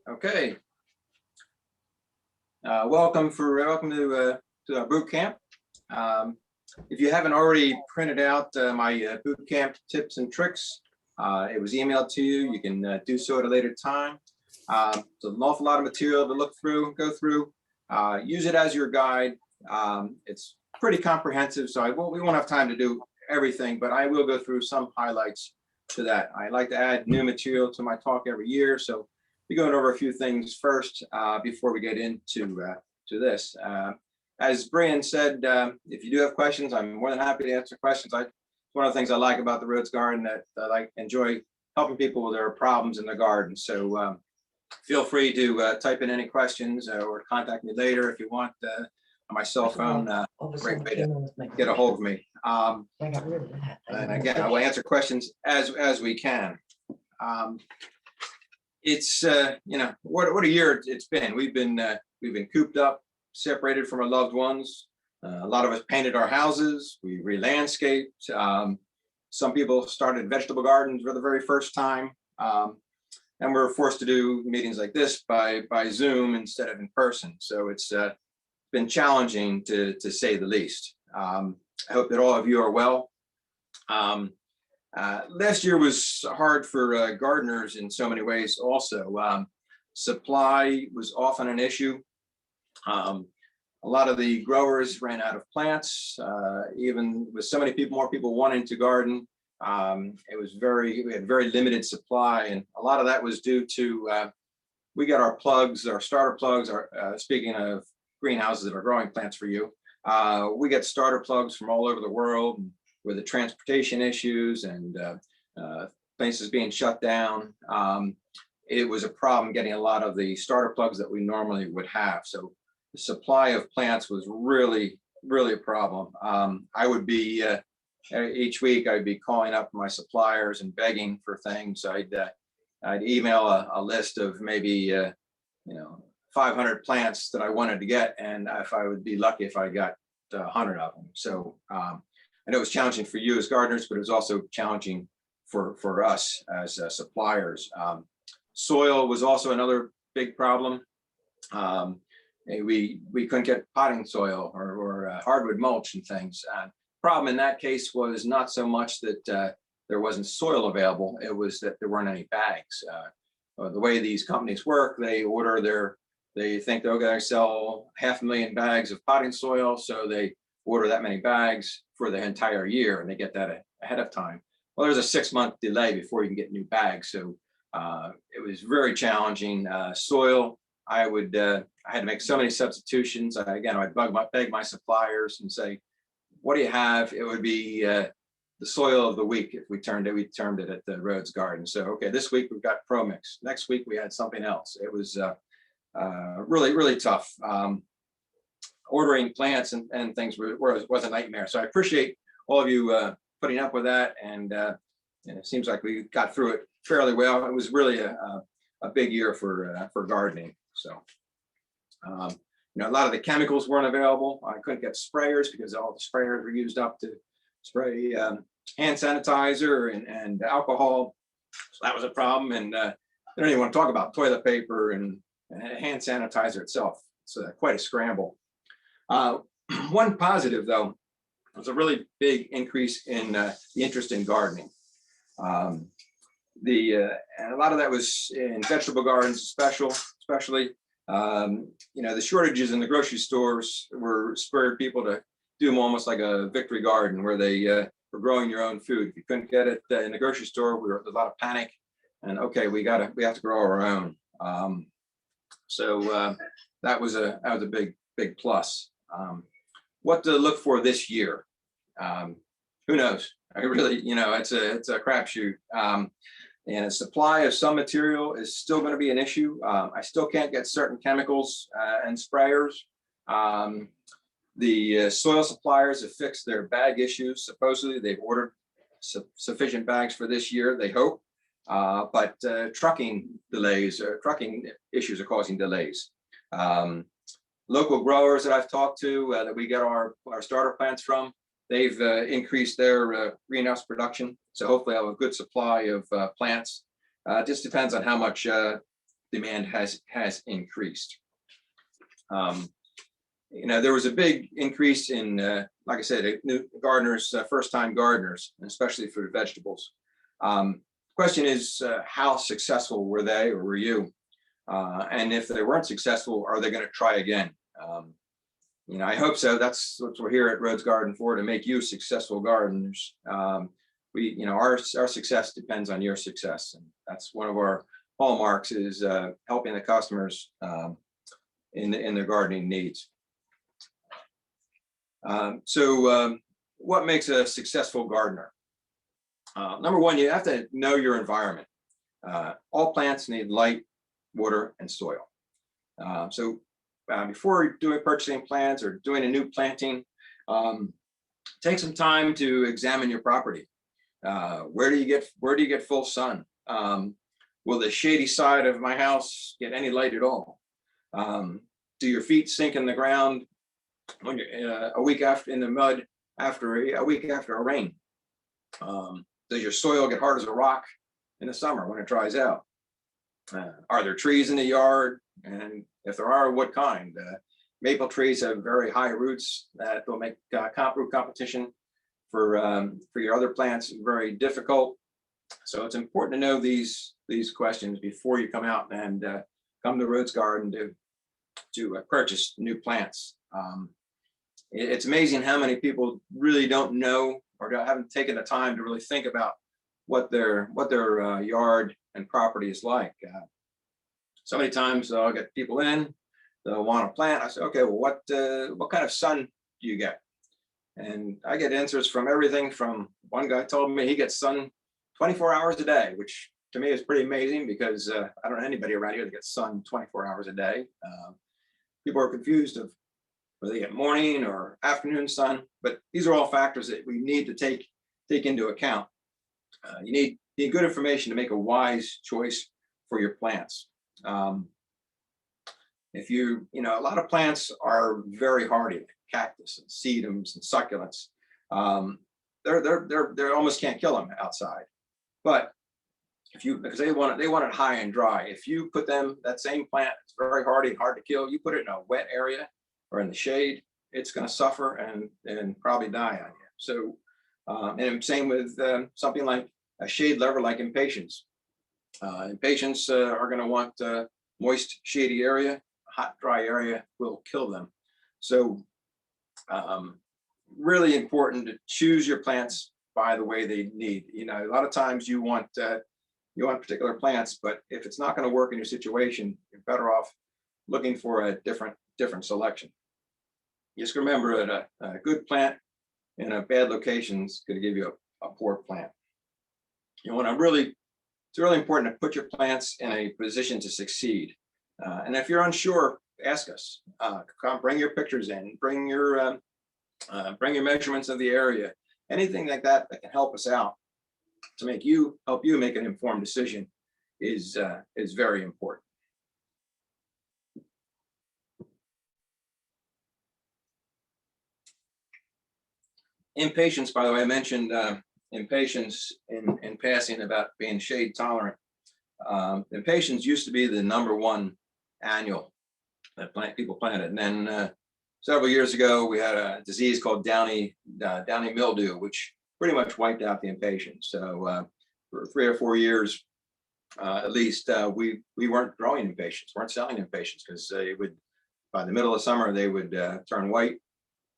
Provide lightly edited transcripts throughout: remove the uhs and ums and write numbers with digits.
Okay. Welcome to our boot camp. If you haven't already printed out my boot camp tips and tricks, it was emailed to you. You can do so at a later time. It's an awful lot of material to look through, go through. Use it as your guide. It's pretty comprehensive, so we won't have time to do everything, but I will go through some highlights to that. I like to add new material to my talk every year, so we're going over a few things first before we get into to this. As Brian said, if you do have questions, I'm more than happy to answer questions. One of the things I like about the Rhodes Garden that I enjoy helping people with their problems in the garden. So feel free to type in any questions or contact me later if you want on my cell phone. Great way to get a hold of me. And again, I will answer questions as we can. It's what a year it's been. We've been cooped up, separated from our loved ones. A lot of us painted our houses. We re-landscaped. Some people started vegetable gardens for the very first time, and we're forced to do meetings like this by Zoom instead of in person. So it's been challenging to say the least. I hope that all of you are well. Last year was hard for gardeners in so many ways also. Supply was often an issue. A lot of the growers ran out of plants, even with so many more people wanting to garden. We had very limited supply, and a lot of that was due to, we got our plugs, our starter plugs, speaking of greenhouses that are growing plants for you, we get starter plugs from all over the world with the transportation issues and places being shut down. It was a problem getting a lot of the starter plugs that we normally would have. So the supply of plants was really a problem. I would be, each week I'd be calling up my suppliers and begging for things. I'd email a list of maybe 500 plants that I wanted to get, and if I would be lucky if I got 100 of them. So I know it was challenging for you as gardeners, but it was also challenging for us as suppliers. Soil was also another big problem. We couldn't get potting soil or hardwood mulch and things. Problem in that case was not so much that there wasn't soil available, it was that there weren't any bags. The way these companies work, they think they're going to sell 500,000 bags of potting soil, so they order that many bags for the entire year, and they get that ahead of time. Well, there's a 6-month delay before you can get new bags, so it was very challenging. Soil, I had to make so many substitutions. I'd beg my suppliers and say, what do you have? It would be the soil of the week if we termed it at the Rhodes Garden. So, okay, this week we've got ProMix. Next week we had something else. It was really tough. Ordering plants and things was a nightmare. So I appreciate all of you putting up with that. And it seems like we got through it fairly well. It was really a big year for gardening. So, a lot of the chemicals weren't available. I couldn't get sprayers because all the sprayers were used up to spray hand sanitizer and alcohol. So that was a problem. And I don't even want to talk about toilet paper and hand sanitizer itself. It's quite a scramble. One positive, though, was a really big increase in the interest in gardening. And a lot of that was in vegetable gardens, especially. The shortages in the grocery stores spurred people to do them almost like a victory garden, where they were growing your own food. If you couldn't get it in the grocery store, there was a lot of panic, and okay, we have to grow our own. So that was a big plus. What to look for this year? Who knows? I really, it's a crapshoot. And a supply of some material is still going to be an issue. I still can't get certain chemicals and sprayers. The soil suppliers have fixed their bag issues. Supposedly they've ordered sufficient bags for this year, they hope. But trucking issues are causing delays. Local growers that I've talked to that we get our starter plants from, they've increased their greenhouse production. So hopefully I'll have a good supply of plants. Just depends on how much demand has increased. Um, there was a big increase in, like I said, new gardeners, first-time gardeners, especially for vegetables. Question is, how successful were they or were you? And if they weren't successful, are they going to try again? I hope so. That's what we're here at Rhodes Garden for, to make you successful gardeners. Our success depends on your success, and that's one of our hallmarks, is helping the customers in their gardening needs. What makes a successful gardener? Number one, you have to know your environment. All plants need light, water, and soil. Before doing purchasing plants or doing a new planting, take some time to examine your property. Where do you get full sun? Will the shady side of my house get any light at all? Do your feet sink in the ground when you're a week after in the mud after a week after a rain? Does your soil get hard as a rock in the summer when it dries out? Are there trees in the yard? And if there are, what kind? Maple trees have very high roots that will make root competition for your other plants very difficult. So it's important to know these questions before you come out and come to Rhodes Garden to purchase new plants. It's amazing how many people really don't know or haven't taken the time to really think about what their yard and property is like. So many times I'll get people in, they'll want to plant. I say, okay, well, what kind of sun do you get? And I get answers from everything from, one guy told me he gets sun 24 hours a day, which to me is pretty amazing, because I don't know anybody around here that gets sun 24 hours a day. People are confused of whether they get morning or afternoon sun, but these are all factors that we need to take into account. You need good information to make a wise choice for your plants. A lot of plants are very hardy, like cactus and sedums and succulents. They almost can't kill them outside, but because they want it high and dry. If you put that same plant, it's very hardy and hard to kill, you put it in a wet area or in the shade, it's going to suffer and probably die on you. So, and same with something like a shade lover like impatiens. Impatiens are going to want moist, shady area. Hot, dry area will kill them. So really important to choose your plants by the way they need. A lot of times you want particular plants, but if it's not going to work in your situation, you're better off looking for a different selection. Just remember that a good plant in a bad location is going to give you a poor plant. It's really important to put your plants in a position to succeed. And if you're unsure, ask us. Bring your pictures in. Bring your measurements of the area. Anything like that can help us out to help you make an informed decision is very important. Impatiens, by the way, I mentioned impatiens in passing about being shade tolerant. Impatiens used to be the #1 annual that people planted, and then several years ago we had a disease called downy mildew, which pretty much wiped out the impatiens. So for 3 or 4 years, at least, we weren't growing impatiens, weren't selling impatiens, because by the middle of summer they would turn white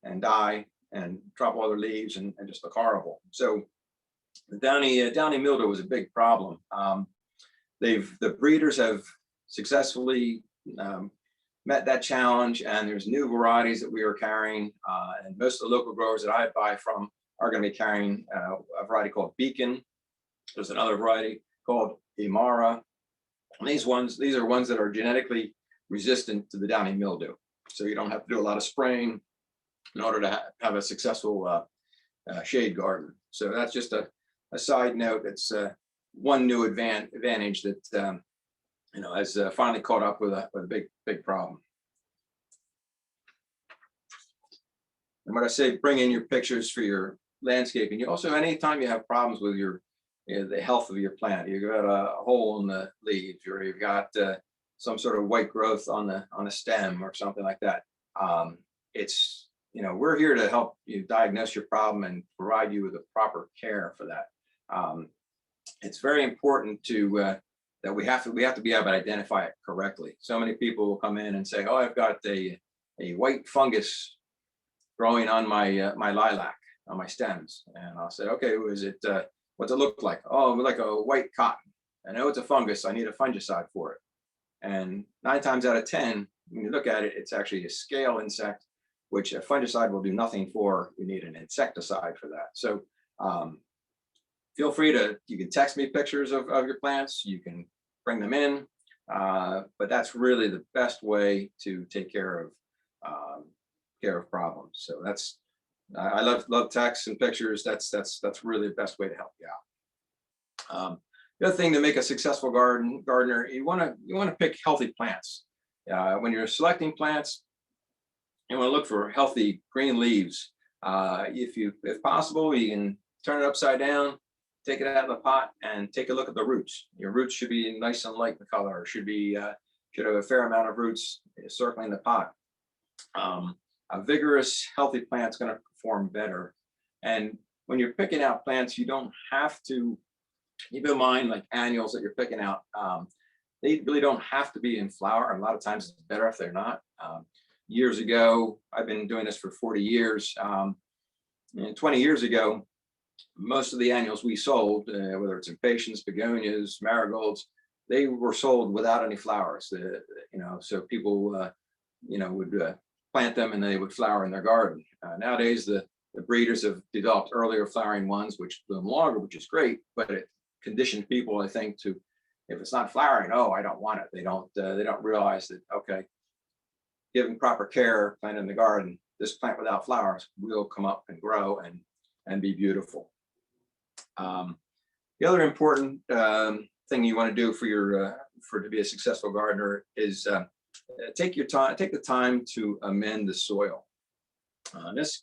and die and drop all their leaves and just look horrible. So the downy mildew was a big problem. The breeders have successfly met that challenge, and there's new varieties that we are carrying, and most of the local growers that I buy from are going to be carrying a variety called Beacon. There's another variety called Imara. And these are ones that are genetically resistant to the downy mildew, so you don't have to do a lot of spraying in order to have a successful shade garden. So that's just a side note. It's one new advantage that has finally caught up with a big problem. And when I say bring in your pictures for your landscaping, you also, anytime you have problems with your the health of your plant. You've got a hole in the leaves, or you've got some sort of white growth on the stem or something like that. It's, we're here to help you diagnose your problem and provide you with the proper care for that. It's very important to that we have to be able to identify it correctly. So many people will come in and say, "Oh, I've got a white fungus growing on my lilac, on my stems," and I'll say, "Okay, is it what's it look like?" "Oh, like a white cotton." "I know it's a fungus. I need a fungicide for it." And 9 times out of 10, when you look at it, it's actually a scale insect, which a fungicide will do nothing for. You need an insecticide for that. So feel free you can text me pictures of your plants. You can bring them in. But that's really the best way to take care of problems. So I love texts and pictures. That's really the best way to help you out. The other thing to make a successful gardener, you want to pick healthy plants. When you're selecting plants, you want to look for healthy green leaves. If possible, you can turn it upside down, take it out of the pot, and take a look at the roots. Your roots should be nice and light in color. Should have a fair amount of roots circling the pot. A vigorous, healthy plant's going to perform better. And when you're picking out plants, you don't have to keep in mind, like annuals that you're picking out. They really don't have to be in flower. A lot of times it's better if they're not. Years ago, I've been doing this for 40 years. And 20 years ago, most of the annuals we sold, whether it's impatiens, begonias, marigolds, they were sold without any flowers. So people, would plant them and they would flower in their garden. Nowadays, the breeders have developed earlier flowering ones, which bloom longer, which is great, but it conditioned people, I think, to, if it's not flowering, oh, I don't want it. They don't realize that, okay, given proper care, planted in the garden, this plant without flowers will come up and grow and be beautiful. The other important thing you want to do to be a successful gardener is take the time to amend the soil. This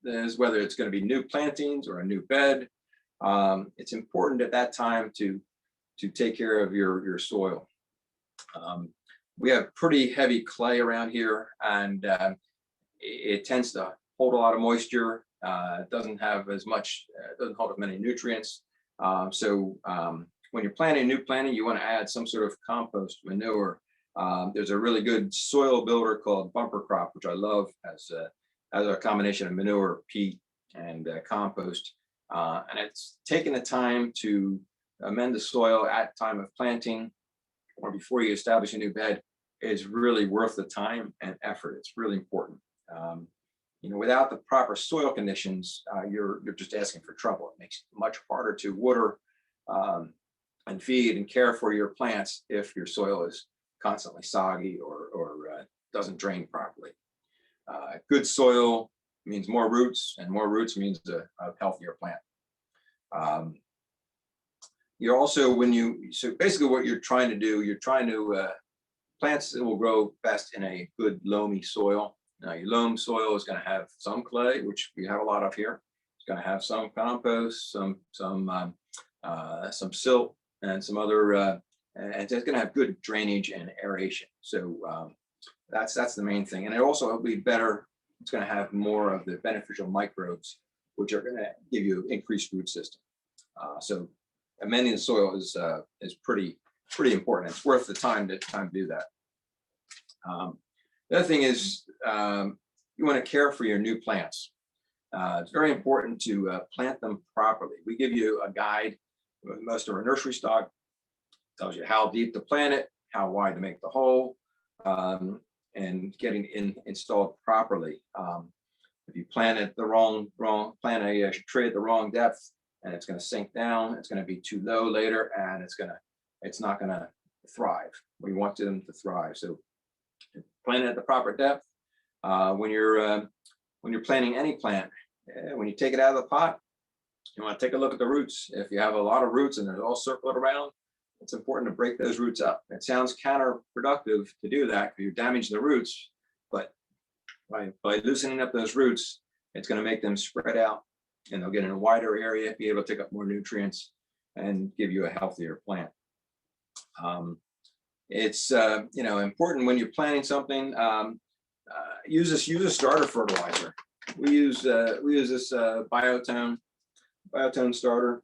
is whether it's going to be new plantings or a new bed. It's important at that time to take care of your soil. We have pretty heavy clay around here, and it tends to hold a lot of moisture. It doesn't have as much, doesn't hold as many nutrients. So when you're planting new planting, you want to add some sort of compost, manure. There's a really good soil builder called Bumper Crop, which I love as a combination of manure, peat, and compost. And it's taking the time to amend the soil at time of planting or before you establish a new bed is really worth the time and effort. It's really important. Without the proper soil conditions, you're just asking for trouble. It makes it much harder to water and feed and care for your plants if your soil is constantly soggy or doesn't drain properly. Good soil means more roots, and more roots means a healthier plant. You're also, so basically what you're trying to plants that will grow best in a good loamy soil. Now, your loam soil is going to have some clay, which we have a lot of here. It's going to have some compost, some silt, and some other, and it's going to have good drainage and aeration. So that's the main thing. And it also will be better. It's going to have more of the beneficial microbes, which are going to give you increased root system. So amending the soil is pretty important. It's worth the time to do that. The other thing is you want to care for your new plants. It's very important to plant them properly. We give you a guide with most of our nursery stock. It tells you how deep to plant it, how wide to make the hole, and getting installed properly. If you plant a tree at the wrong depth, and it's going to sink down, it's going to be too low later, and it's not going to thrive. We want them to thrive. So plant it at the proper depth. When you're planting any plant, when you take it out of the pot, you want to take a look at the roots. If you have a lot of roots and they're all circled around, it's important to break those roots up. It sounds counterproductive to do that because you're damaging the roots, but by loosening up those roots, it's going to make them spread out, and they'll get in a wider area, be able to take up more nutrients, and give you a healthier plant. It's important when you're planting something. Use a starter fertilizer. We use this Biotone starter.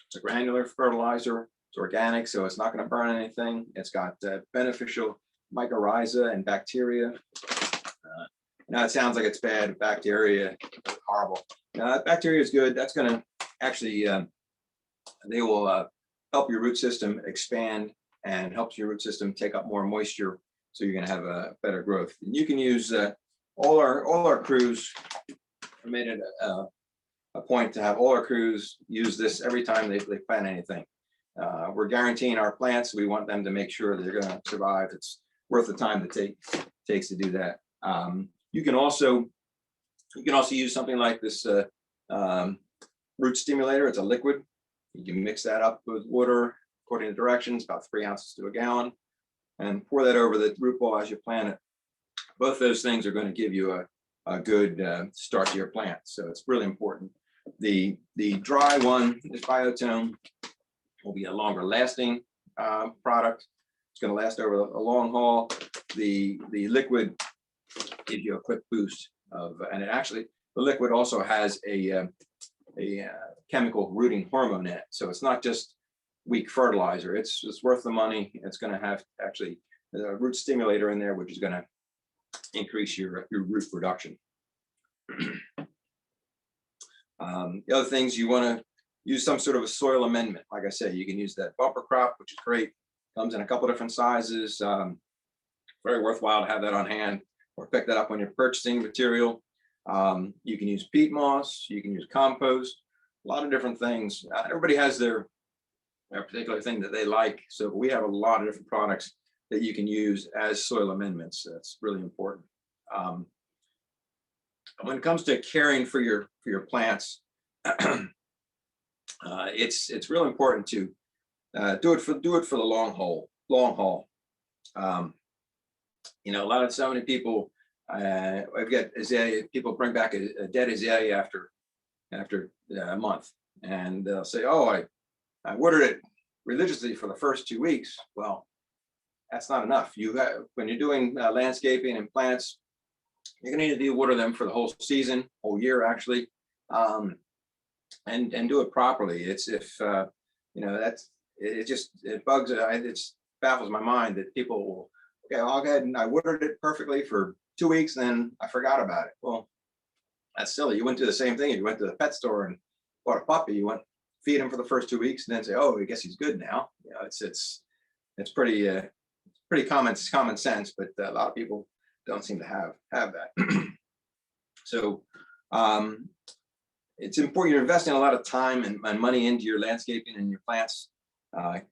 It's a granular fertilizer. It's organic, so it's not going to burn anything. It's got beneficial mycorrhiza and bacteria. Now it sounds like it's bad. Bacteria, horrible. Bacteria is good. That's going to actually they will help your root system expand and helps your root system take up more moisture, so you're going to have a better growth. And you can use all our crews. I made it a point to have all our crews use this every time they plant anything. We're guaranteeing our plants. We want them to make sure they're going to survive. It's worth the time that takes to do that. You can also use something like this root stimulator. It's a liquid. You can mix that up with water according to directions, about 3 ounces to a gallon, and pour that over the root ball as you plant it. Both those things are going to give you a good start to your plant. So it's really important. The dry one, this Biotone, will be a longer lasting product. It's going to last over a long haul. The liquid gives you a quick boost and the liquid also has a chemical rooting hormone in it. So it's not just weak fertilizer. It's worth the money. It's going to have actually a root stimulator in there, which is going to increase your root production. The other things, you want to use some sort of a soil amendment. Like I said, you can use that bumper crop, which is great. Comes in a couple different sizes. Very worthwhile to have that on hand, or pick that up when you're purchasing material. You can use peat moss. You can use compost. A lot of different things. Everybody has their particular thing that they like. So we have a lot of different products that you can use as soil amendments. That's really important. When it comes to caring for your plants, it's real important to do it for the long haul. So many people, I've got azalea. People bring back a dead azalea after a month, and they'll say, "Oh, I watered it religiously for the first 2 weeks." Well, that's not enough. When you're doing landscaping and plants, you're going to need to water them for the whole season, whole year actually, and do it properly. It baffles my mind that people will, okay, I'll go ahead and I watered it perfectly for 2 weeks, and then I forgot about it. Well, that's silly. You went to the same thing. If you went to the pet store and bought a puppy, you went feed him for the first 2 weeks, and then say, "Oh, I guess he's good now." It's pretty common sense, but a lot of people don't seem to have that. So it's important. You're investing a lot of time and money into your landscaping and your plants.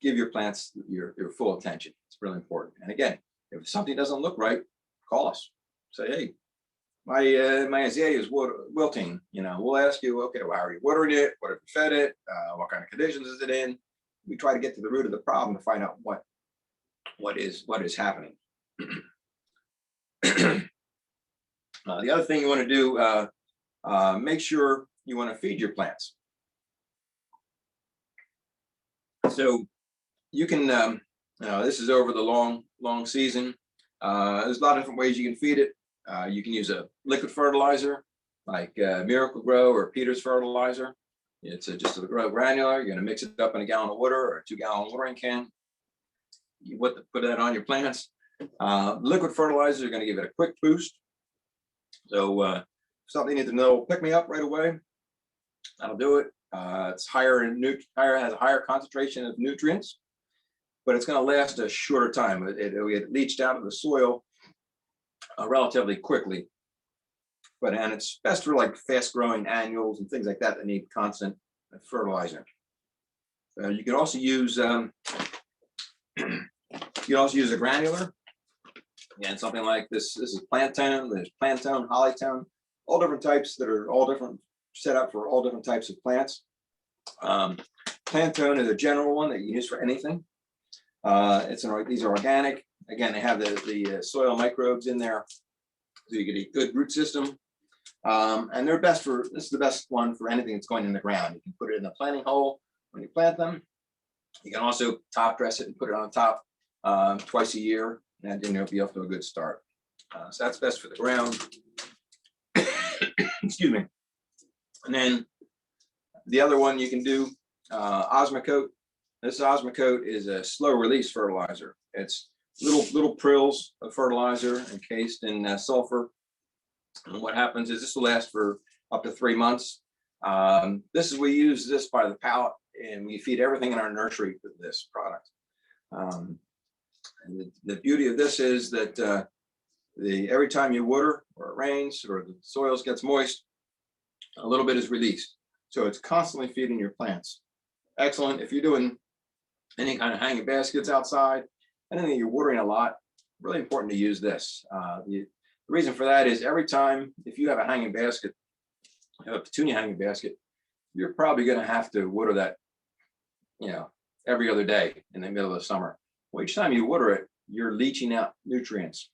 Give your plants your full attention. It's really important. And again, if something doesn't look right, call us. Say, "Hey, my azalea is wilting." We'll ask you, "Okay, well, how are you watering it? What have you fed it? What kind of conditions is it in?" We try to get to the root of the problem to find out what is happening. The other thing you want to do, make sure you want to feed your plants. So you can, this is over the long season. There's a lot of different ways you can feed it. You can use a liquid fertilizer like Miracle-Gro or Peters fertilizer. It's just a granular. You're going to mix it up in a gallon of water or a 2-gallon watering can. You put that on your plants. Liquid fertilizer are going to give it a quick boost. So something you need to know, pick me up right away. That'll do it. It's has a higher concentration of nutrients, but it's going to last a shorter time. It'll get leached out of the soil relatively quickly. And it's best for like fast-growing annuals and things like that need constant fertilizer. You can also use a granular. Again, something like this. This is Plant-Tone. There's Plant-Tone, Holly-Tone, all different types that are all different, set up for all different types of plants. Plant-Tone is a general one that you can use for anything. These are organic. Again, they have the soil microbes in there, so you get a good root system. And this is the best one for anything that's going in the ground. You can put it in a planting hole, when you plant them. You can also top dress it and put it on top twice a year, and then you'll be off to a good start. So that's best for the ground. Excuse me. And then the other one you can do, Osmocote. This Osmocote is a slow release fertilizer. It's little prills of fertilizer encased in sulfur. And what happens is this will last for up to 3 months. We use this by the pallet, and we feed everything in our nursery with this product. And the beauty of this is that every time you water, or it rains, or the soils gets moist, a little bit is released. So it's constantly feeding your plants. Excellent if you're doing any kind of hanging baskets outside, anything you're watering a lot, really important to use this. The reason for that is every time, if you have a hanging basket, you have a petunia hanging basket, you're probably going to have to water that, every other day in the middle of the summer. Well, each time you water it, you're leaching out nutrients.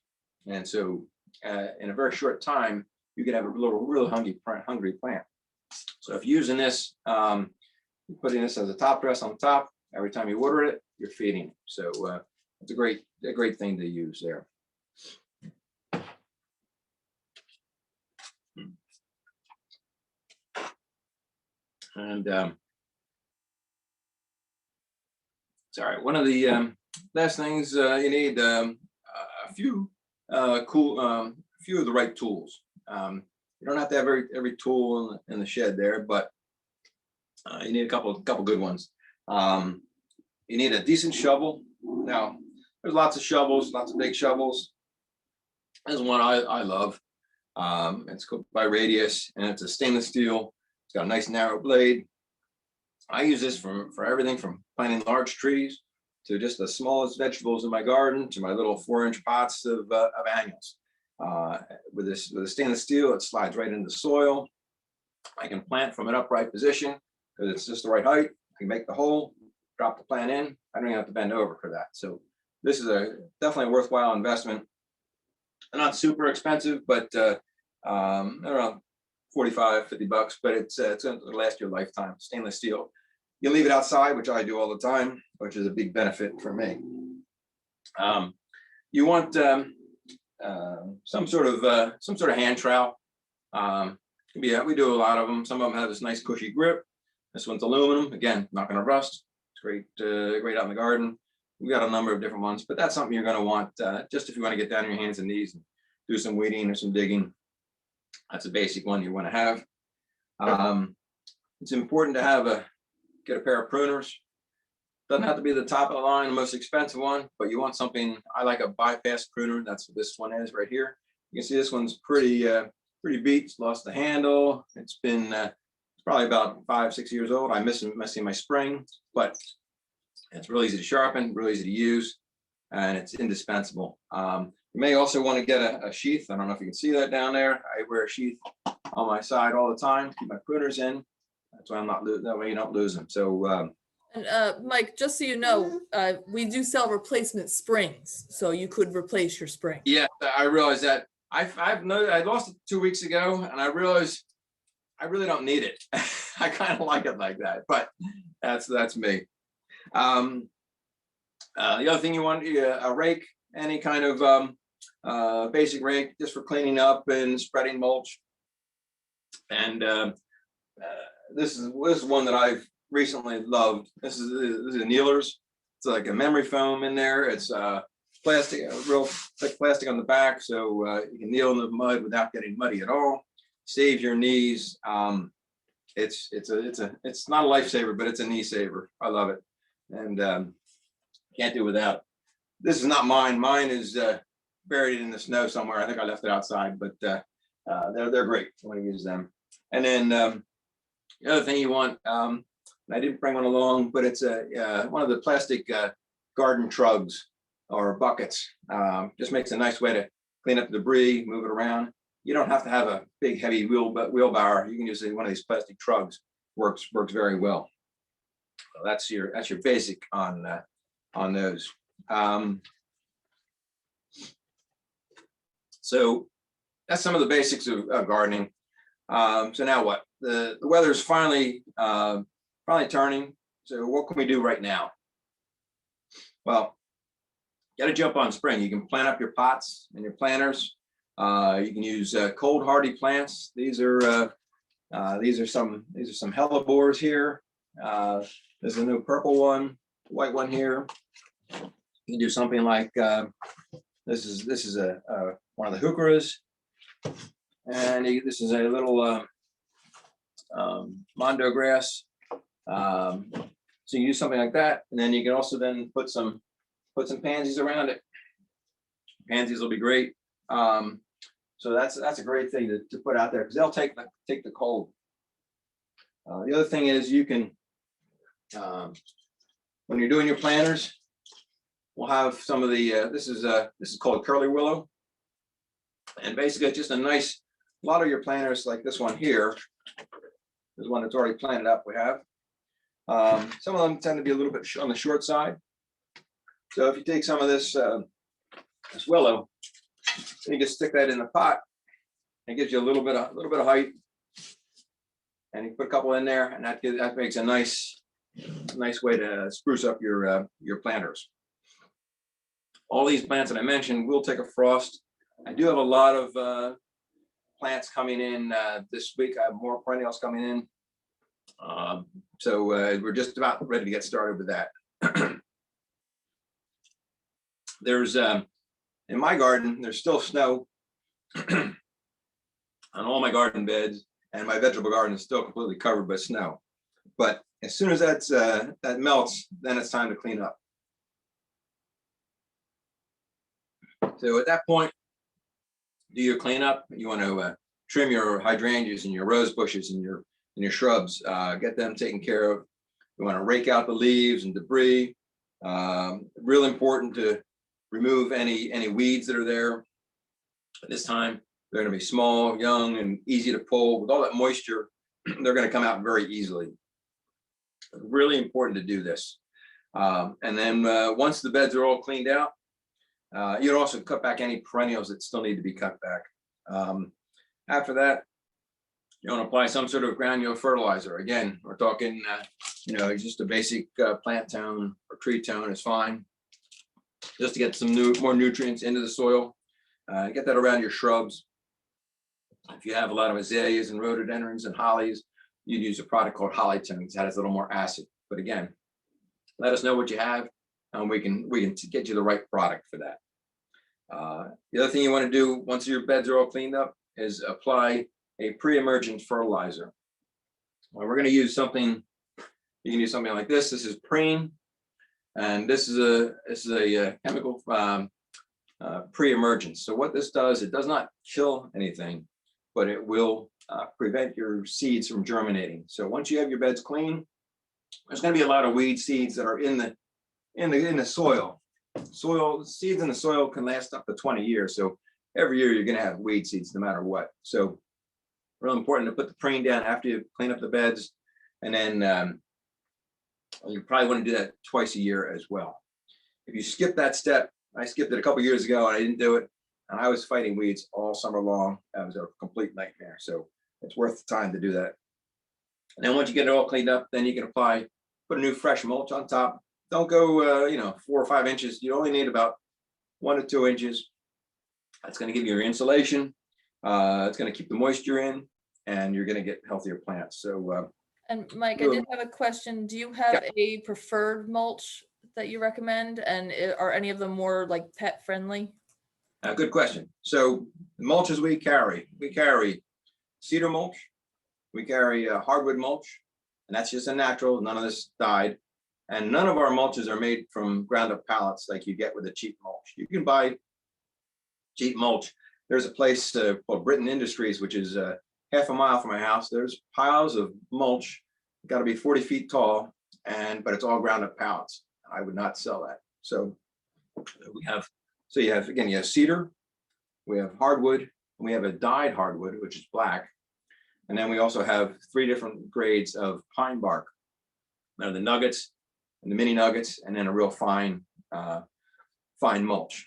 And so in a very short time, you can have a real hungry plant. So if you're using this, you're putting this as a top dress on top, every time you water it, you're feeding it. So it's a great thing to use there. And sorry, one of the last things you need a few of the right tools. You don't have to have every tool in the shed there, but you need a couple good ones. You need a decent shovel. Now, there's lots of shovels, lots of big shovels. There's one I love. It's called by Radius, and it's a stainless steel. It's got a nice narrow blade. I use this for everything from planting large trees to just the smallest vegetables in my garden to my little 4-inch pots of annuals. With a stainless steel, it slides right into the soil. I can plant from an upright position because it's just the right height. I can make the hole, drop the plant in. I don't even have to bend over for that. So this is definitely a worthwhile investment. Not super expensive, but around $45-50, but it's going to last your lifetime. Stainless steel. You leave it outside, which I do all the time, which is a big benefit for me. You want some sort of hand trowel. We do a lot of them. Some of them have this nice cushy grip. This one's aluminum. Again, not going to rust. It's great out in the garden. We got a number of different ones, but that's something you're going to want just if you want to get down on your hands and knees and do some weeding or some digging. That's a basic one you want to have. It's important to get a pair of pruners. Doesn't have to be the top of the line, the most expensive one, but you want something. I like a bypass pruner. That's what this one is right here. You can see this one's pretty beat. It's lost the handle. It's probably about 5-6 years old. I'm missing my spring, but it's real easy to sharpen, real easy to use, and it's indispensable. You may also want to get a sheath. I don't know if you can see that down there. I wear a sheath on my side all the time. Keep my pruners in. That's why that way you don't lose them. So. And Mike, just so you know, we do sell replacement springs, so you could replace your spring. Yeah, I realize that. I lost it 2 weeks ago, and I realized I really don't need it. I kind of like it like that, but that's me. The other thing you want, a rake, any kind of basic rake, just for cleaning up and spreading mulch. And this is one that I've recently loved. This is a Neeler's. It's like a memory foam in there. It's plastic, real thick plastic on the back, so you can kneel in the mud without getting muddy at all. Save your knees. It's not a lifesaver, but it's a knee saver. I love it, and can't do without. This is not mine. Mine is buried in the snow somewhere. I think I left it outside, but they're great. I want to use them. And then the other thing you want. I didn't bring one along, but it's one of the plastic garden trugs or buckets. Just makes a nice way to clean up debris, move it around. You don't have to have a big, heavy wheelbarrow. You can use one of these plastic trugs. Works very well. So that's your basic on those. So that's some of the basics of gardening. So now what? The weather's finally turning. So what can we do right now? Well, got to jump on spring. You can plant up your pots and your planters. You can use cold hardy plants. These are some hellebores here. There's a new purple one, white one here. You can do something like this is one of the heucheras, and this is a little mondo grass. So you do something like that, and then you can also then put some pansies around it. Pansies will be great. So that's a great thing to put out there because they'll take the cold. The other thing is you can, when you're doing your planters, we'll have some of the this is called curly willow, and basically it's just a lot of your planters like this one here. There's one that's already planted up. We have some of them tend to be a little bit on the short side. So if you take some of this willow, you can stick that in the pot. It gives you a little bit of height, and you put a couple in there, and that makes a nice way to spruce up your planters. All these plants that I mentioned will take a frost. I do have a lot of plants coming in this week. I have more perennials coming in. So we're just about ready to get started with that. There's in my garden, there's still snow on all my garden beds, and my vegetable garden is still completely covered by snow. But as soon as that melts, then it's time to clean up. So at that point, do your cleanup. You want to trim your hydrangeas and your rose bushes and your shrubs, get them taken care of. You want to rake out the leaves and debris. Real important to remove any weeds that are there. At this time, they're going to be small, young, and easy to pull. With all that moisture, they're going to come out very easily. Really important to do this. And then once the beds are all cleaned out, you'd also cut back any perennials that still need to be cut back. After that, you want to apply some sort of granular fertilizer. Again, we're talking, just a basic plant tone or tree tone is fine. Just to get some more nutrients into the soil. Get that around your shrubs. If you have a lot of azaleas and rhododendrons and hollies, you'd use a product called Hollytone because that has a little more acid. But again, let us know what you have, and we can get you the right product for that. The other thing you want to do once your beds are all cleaned up is apply a pre-emergent fertilizer. Well, we're going to use something. You can use something like this. This is Preen, and this is a chemical pre-emergence. So what this does, it does not kill anything, but it will prevent your seeds from germinating. So once you have your beds clean, there's going to be a lot of weed seeds that are in the soil. Seeds in the soil can last up to 20 years. So every year you're going to have weed seeds no matter what. So real important to put the Preen down after you clean up the beds, and then you probably want to do that twice a year as well. If you skip that step, I skipped it a couple of years ago and I didn't do it, and I was fighting weeds all summer long. That was a complete nightmare. So it's worth the time to do that. And then once you get it all cleaned up, then you can put a new fresh mulch on top. Don't go 4 or 5 inches. You only need about 1 to 2 inches. That's going to give you your insulation. It's going to keep the moisture in, and you're going to get healthier plants. So and Mike, I did have a question. Do you have a preferred mulch that you recommend, and are any of them more like pet friendly? Good question. So the mulches we carry cedar mulch, we carry hardwood mulch, and that's just a natural, none of this dyed. And none of our mulches are made from ground up pallets like you get with a cheap mulch. You can buy cheap mulch. There's a place called Britain Industries, which is half a mile from my house. There's piles of mulch, got to be 40 feet tall, but it's all ground up pallets. I would not sell that. So you have cedar, we have hardwood, and we have a dyed hardwood, which is black. And then we also have 3 different grades of pine bark. Now the nuggets and the mini nuggets, and then a real fine mulch.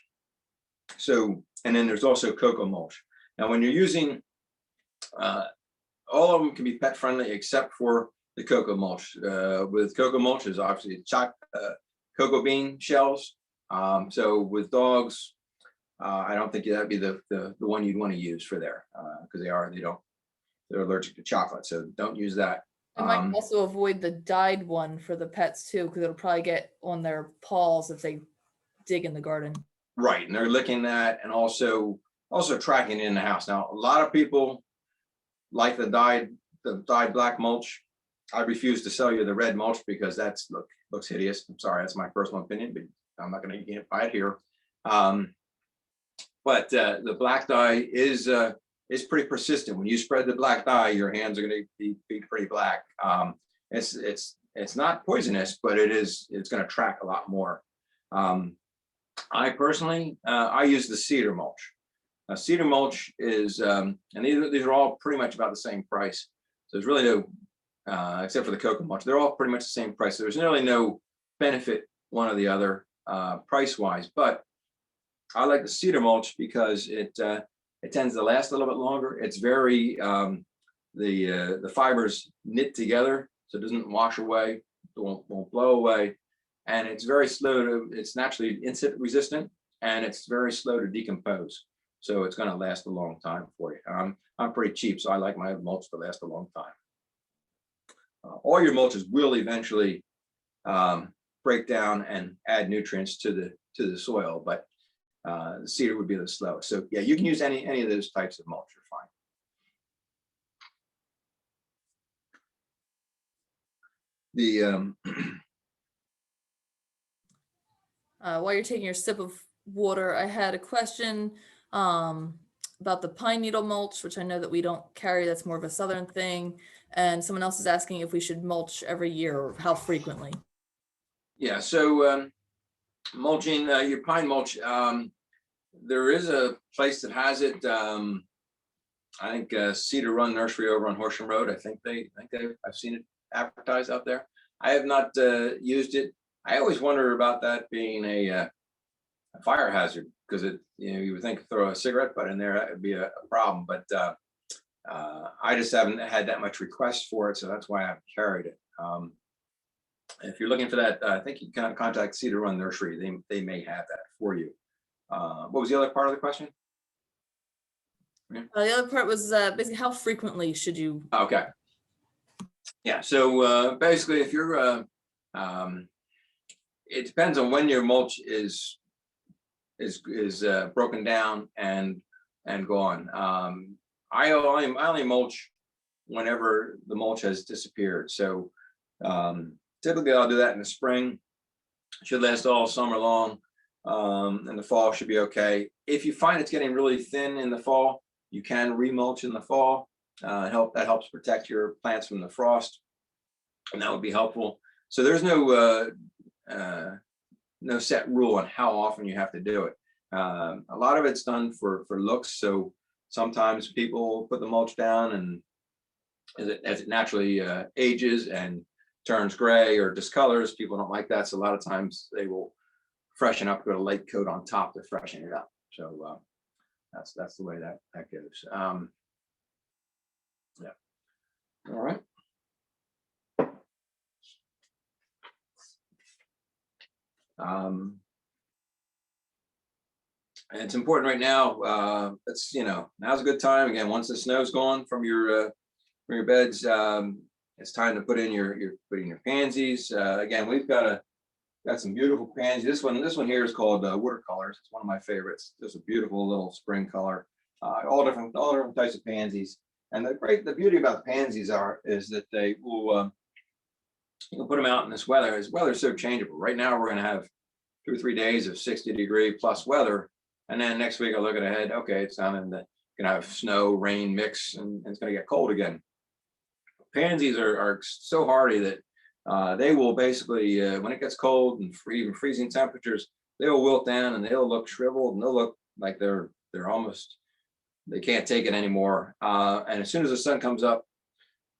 So, and then there's also cocoa mulch. Now when you're using, all of them can be pet friendly except for the cocoa mulch. With cocoa mulch is obviously cocoa bean shells. So with dogs, I don't think that'd be the one you'd want to use for there, because they're allergic to chocolate, so don't use that. I might also avoid the dyed one for the pets too, because it'll probably get on their paws if they dig in the garden. Right, and they're licking that, and also tracking it in the house. Now, a lot of people like the dyed black mulch. I refuse to sell you the red mulch because looks hideous. I'm sorry, that's my personal opinion, but I'm not going to buy it here. But the black dye is pretty persistent. When you spread the black dye, your hands are going to be pretty black. It's not poisonous, but it's going to track a lot more. I personally, I use the cedar mulch. Cedar mulch is, and these are all pretty much about the same price. So there's really no, except for the cocoa mulch, they're all pretty much the same price. So there's really no benefit one or the other price wise. But I like the cedar mulch because it tends to last a little bit longer. It's very the fibers knit together, so it doesn't wash away, it won't blow away, and it's very slow it's naturally insect resistant, and it's very slow to decompose. So it's going to last a long time for you. I'm pretty cheap, so I like my mulch to last a long time. All your mulches will eventually break down and add nutrients to the soil, but the cedar would be the slowest. So yeah, you can use any of those types of mulch. You're fine. While you're taking your sip of water, I had a question about the pine needle mulch, which I know that we don't carry. That's more of a southern thing. And someone else is asking if we should mulch every year or how frequently. Yeah, so mulching your pine mulch, there is a place that has it. I think Cedar Run Nursery over on Horsham Road. I've seen it advertised out there. I have not used it. I always wonder about that being a fire hazard, because you would think throw a cigarette butt in there, that would be a problem. But I just haven't had that much request for it, so that's why I've carried it. If you're looking for that, I think you can contact Cedar Run Nursery. They may have that for you. What was the other part of the question? The other part was basically how frequently should you? Okay. Yeah. So basically, if you're, it depends on when your mulch is broken down and gone. I only mulch whenever the mulch has disappeared. So typically, I'll do that in the spring. It should last all summer long. And the fall should be okay. If you find it's getting really thin in the fall, you can remulch in the fall. That helps protect your plants from the frost, and that would be helpful. So there's no set rule on how often you have to do it. A lot of it's done for looks. So sometimes people put the mulch down, and as it naturally ages and turns gray or discolors, people don't like that. So a lot of times they will freshen up, put a light coat on top to freshen it up. So that's the way that goes. Yeah. All right. And it's important right now. Now's a good time. Again, once the snow's gone from your beds, it's time to put in your pansies. Again, we've got some beautiful pansies. This one here is called watercolors. It's one of my favorites. Just a beautiful little spring color. All different types of pansies. And the beauty about the pansies is that they will you can put them out in this weather. This weather is so changeable. Right now we're going to have 2 or 3 days of 60-degree plus weather, and then next week I look ahead. Okay, it's down in going to have snow, rain mix, and it's going to get cold again. Pansies are so hardy that they will basically, when it gets cold and even freezing temperatures, they will wilt down and they'll look shriveled, and they'll look like they're almost, they can't take it anymore. And as soon as the sun comes up,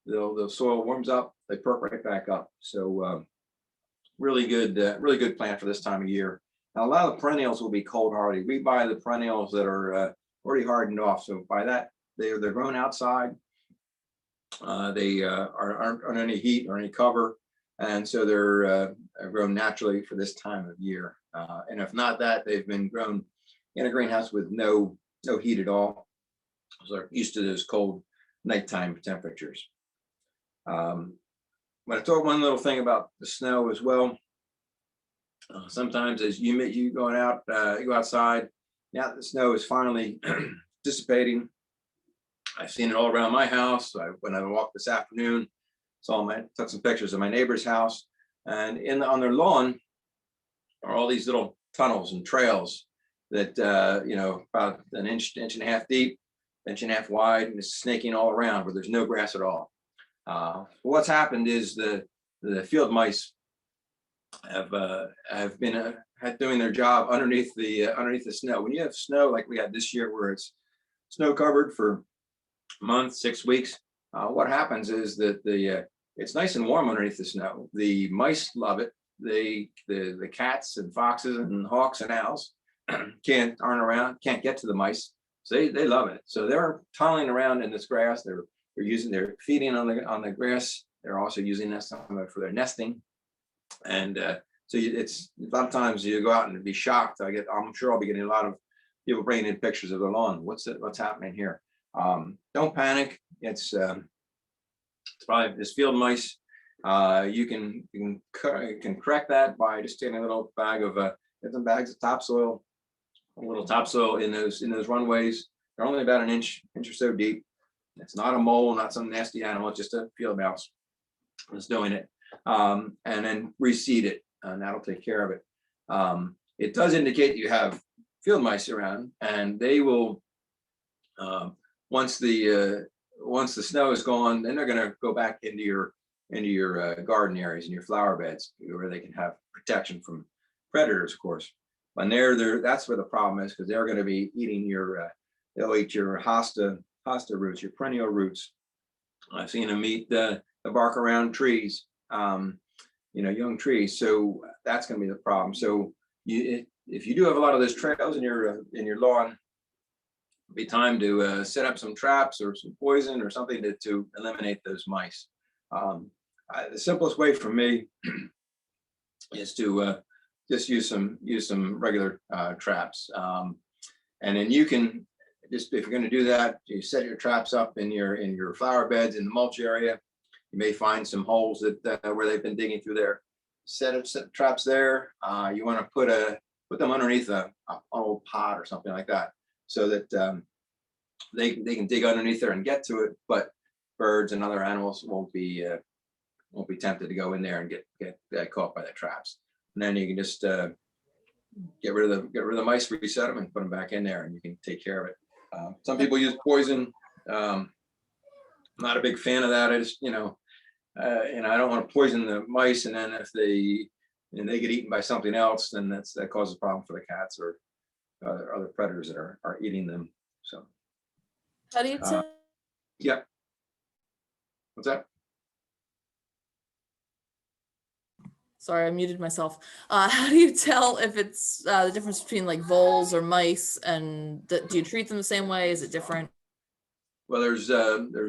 the soil warms up, they perk right back up. So really good plant for this time of year. Now, a lot of the perennials will be cold hardy. We buy the perennials that are already hardened off. So by that, they're grown outside. They aren't on any heat or any cover, and so they're grown naturally for this time of year. And if not that, they've been grown in a greenhouse with no heat at all, so they're used to those cold nighttime temperatures. Want to talk one little thing about the snow as well. Sometimes as you going out, you go outside, now that the snow is finally dissipating. I've seen it all around my house. When I walked this afternoon, took some pictures of my neighbor's house, and on their lawn are all these little tunnels and trails that about an inch and a half deep, inch and a half wide, and it's snaking all around where there's no grass at all. What's happened is the field mice have been doing their job underneath the snow. When you have snow like we had this year, where it's snow covered for months, 6 weeks, what happens is that it's nice and warm underneath the snow. The mice love it. The cats and foxes and hawks and owls aren't can't get to the mice, so they love it. So they're tunneling around in this grass. They're feeding on the grass. They're also using that for their nesting. And it's a lot of times you go out and be shocked. I'm sure I'll be getting a lot of people bringing in pictures of their lawn. What's happening here? Don't panic. It's probably this field mice. You can correct that by just taking a little bag of get some bags of topsoil, a little topsoil in those runways. They're only about an inch or so deep. It's not a mole, not some nasty animal. It's just a field mouse that's doing it. And then reseed it, and that'll take care of it. It does indicate you have field mice around, and they will once the snow is gone, then they're going to go back into your garden areas and your flower beds where they can have protection from predators, of course. And that's where the problem is, because they're going to be eating they'll eat your hosta roots, your perennial roots. I've seen them eat the bark around trees, young trees. So that's going to be the problem. So if you do have a lot of those trails in your lawn, it'll be time to set up some traps or some poison or something to eliminate those mice. The simplest way for me is to just use some regular traps, and then you can just, if you're going to do that, you set your traps up in your flower beds in the mulch area. You may find some holes where they've been digging through there. Set traps there. You want to put them underneath an old pot or something like that, so that they can dig underneath there and get to it. But birds and other animals won't be tempted to go in there and get caught by the traps. And then you can just get rid of the mice, reset them, and put them back in there, and you can take care of it. Some people use poison. I'm not a big fan of that. I just, I don't want to poison the mice, and then if they get eaten by something else, then that causes a problem for the cats or other predators that are eating them. So, How do you tell? Yeah. What's that? Sorry, I muted myself. How do you tell if it's the difference between like voles or mice, and do you treat them the same way? Is it different? Well, there's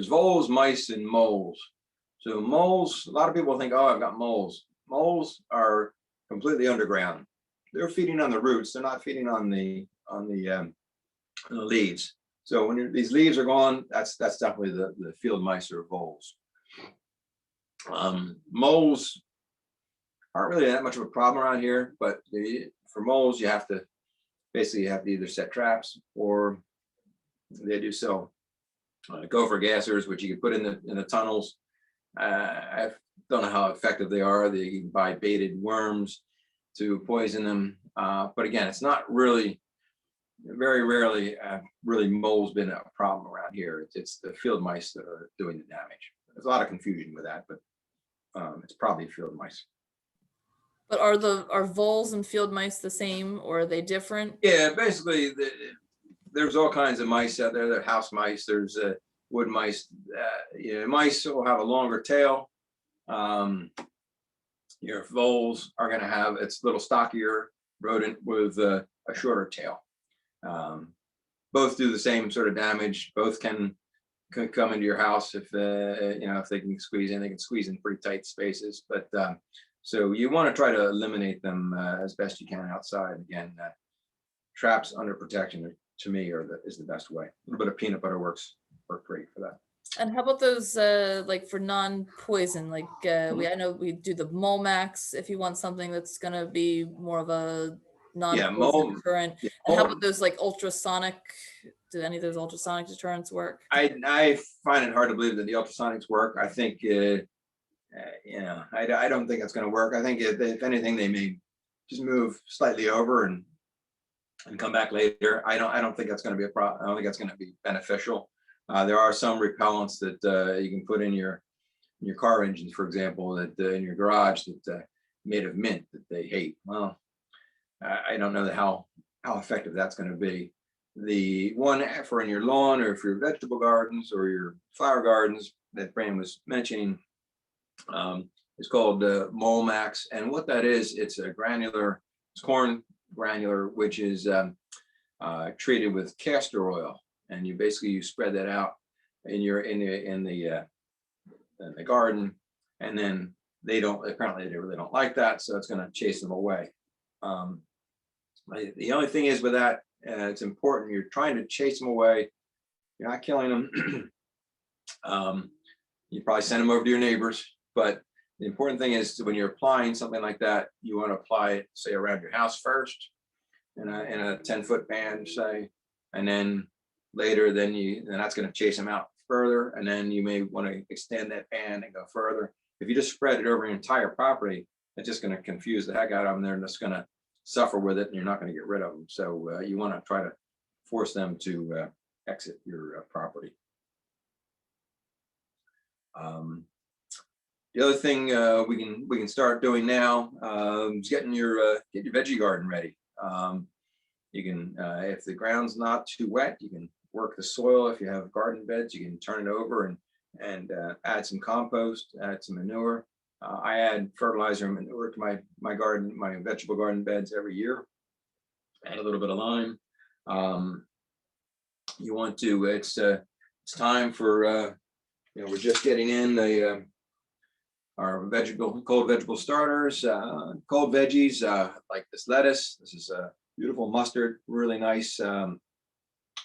voles, mice, and moles. So moles, a lot of people think, oh, I've got moles. Moles are completely underground. They're feeding on the roots. They're not feeding on the leaves. So when these leaves are gone, that's definitely the field mice or voles. Moles aren't really that much of a problem around here, but for moles, you have to either set traps, or they do sell gopher gassers, which you can put in the tunnels. I don't know how effective they are. You can buy baited worms to poison them, but again, it's not really, very rarely really moles been a problem around here. It's the field mice that are doing the damage. There's a lot of confusion with that, but it's probably field mice. But are voles and field mice the same, or are they different? Yeah, basically, there's all kinds of mice out there. There are house mice. There's wood mice. Mice will have a longer tail. Your voles are going to have its little stockier rodent with a shorter tail. Both do the same sort of damage. Both can could come into your house if if they can squeeze in, they can squeeze in pretty tight spaces. But so you want to try to eliminate them as best you can outside. Again, traps under protection to me is the best way. A little bit of peanut butter work great for that. And how about those like for non-poison? Like I know we do the Molmax if you want something that's gonna be more of a Yeah, non-poison deterrent. yeah, And how about those like ultrasonic? Do any of those ultrasonic deterrents work? I find it hard to believe that the ultrasonics work. I think I don't think it's going to work. I think if anything, they may just move slightly over and come back later. I don't think that's going to be a problem. I don't think that's going to be beneficial. There are some repellents that you can put in your car engines, for example, that in your garage that made of mint that they hate. Well, I don't know how effective that's going to be. The one for in your lawn or for your vegetable gardens or your flower gardens that Brandon was mentioning is called Molmax. And what that is, it's corn granular, which is treated with castor oil. And you spread that out in the garden, and then they really don't like that, so it's going to chase them away. The only thing is with that, it's important, you're trying to chase them away, you're not killing them. You probably send them over to your neighbors, but the important thing is when you're applying something like that, you want to apply it, say, around your house first in a 10-foot band, say, and then later, then that's going to chase them out further, and then you may want to extend that band and go further. If you just spread it over your entire property, it's just going to confuse the heck out of them. They're just going to suffer with it, and you're not going to get rid of them. So you want to try to force them to exit your property. The other thing we can start doing now is getting your veggie garden ready. You can, if the ground's not too wet, you can work the soil. If you have garden beds, you can turn it over and add some compost, add some manure. I add fertilizer and manure to my vegetable garden beds every year. Add a little bit of lime. You want to, it's time for, we're just getting in our cold vegetable starters, cold veggies, like this lettuce. This is a beautiful mustard, really nice.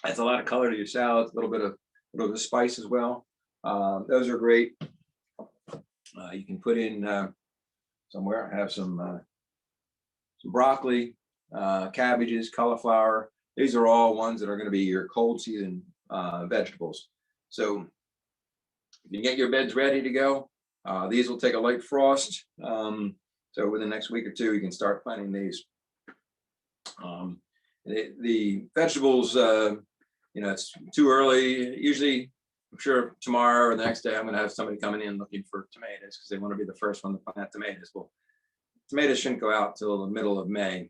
Adds a lot of color to your salads, a little bit of spice as well. Those are great. You can put in somewhere, have some broccoli, cabbages, cauliflower. These are all ones that are going to be your cold season vegetables. So if you get your beds ready to go, these will take a light frost. So within the next week or two, you can start planting these. The vegetables, it's too early. Usually, I'm sure tomorrow or the next day, I'm going to have somebody coming in looking for tomatoes because they want to be the first one to plant tomatoes. Well, tomatoes shouldn't go out till the middle of May.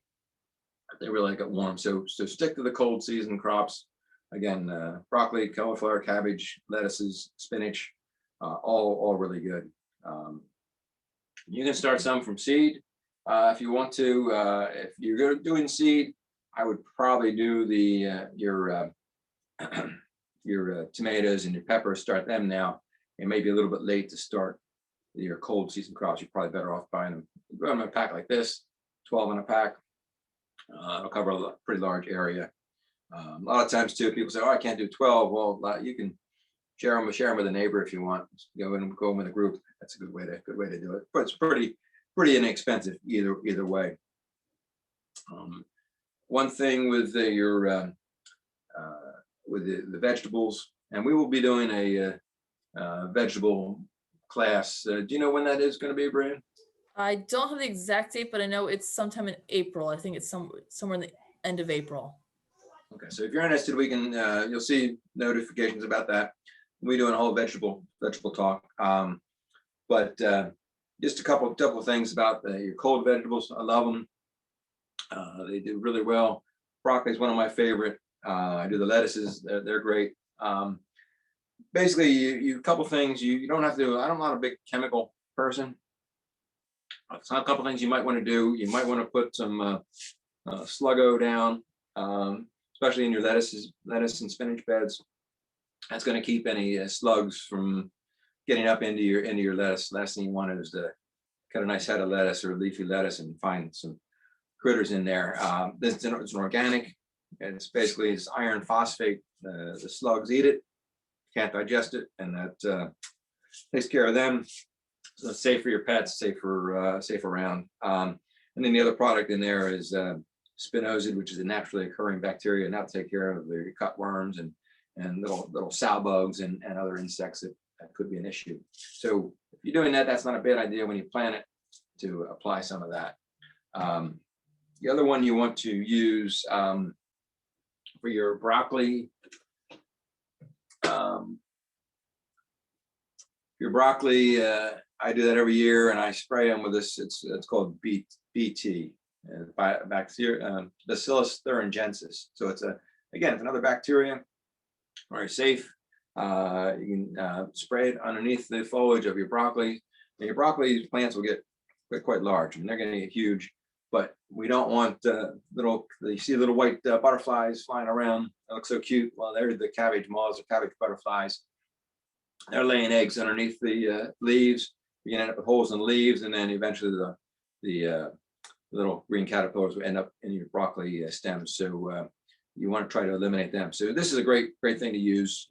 They really get warm. So stick to the cold season crops. Again, broccoli, cauliflower, cabbage, lettuces, spinach, all really good. You can start some from seed if you want to. If you're doing seed, I would probably do your tomatoes and your peppers. Start them now. It may be a little bit late to start your cold season crops. You're probably better off buying them. Put them in a pack like this, 12 in a pack. It'll cover a pretty large area. A lot of times too, people say, "Oh, I can't do 12." Well, you can share them with a neighbor if you want. Go in with a group. That's a good way to do it. But it's pretty inexpensive either way. One thing with the vegetables, and we will be doing a vegetable class. Do you know when that is going to be, Brian? I don't have the exact date, but I know it's sometime in April. I think it's somewhere in the end of April. Okay, so if you're interested, we can. You'll see notifications about that. We're doing a whole vegetable talk. But just a couple of things about your cold vegetables. I love them. They do really well. Broccoli is one of my favorite. I do the lettuces. They're great. Basically, you a couple things you don't have to. I'm not a big chemical person. So a couple things you might want to do. You might want to put some Sluggo down, especially in your lettuce and spinach beds. That's going to keep any slugs from getting up into your lettuce. Last thing you want is to cut a nice head of lettuce or leafy lettuce and find some critters in there. It's an organic. And it's iron phosphate. The slugs eat it, can't digest it, and that takes care of them. So it's safe for your pets, safe around. And then the other product in there is spinosad, which is a naturally occurring bacteria, and that'll take care of the cutworms and little sow bugs and other insects that could be an issue. So if you're doing that, that's not a bad idea when you plant it to apply some of that. The other one you want to use for your broccoli. I do that every year, and I spray them with this. It's called BT, Bacillus thuringiensis. So it's another bacteria. Very safe. You can spray it underneath the foliage of your broccoli. And your broccoli plants will get quite large, and they're going to get huge. But we don't want you see little white butterflies flying around. They look so cute. Well, they're the cabbage moths or cabbage butterflies. They're laying eggs underneath the leaves. You can end up with holes in the leaves, and then eventually the little green caterpillars will end up in your broccoli stems. So you want to try to eliminate them. So this is a great thing to use.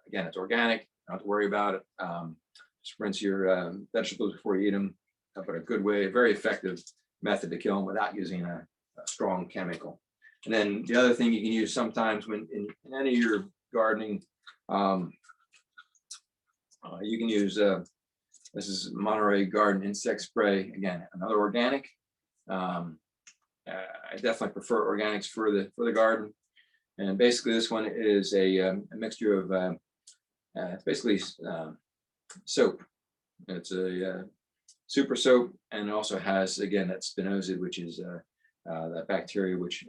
Again, it's organic. Don't have to worry about it. Just rinse your vegetables before you eat them. But a good way, a very effective method to kill them without using a strong chemical. And then the other thing you can use sometimes when in any of your gardening, you can use this is Monterey Garden Insect Spray. Again, another organic. I definitely prefer organics for the garden. And basically, this one is a mixture of it's basically soap. It's a super soap, and it also has, again, that spinosad, which is that bacteria which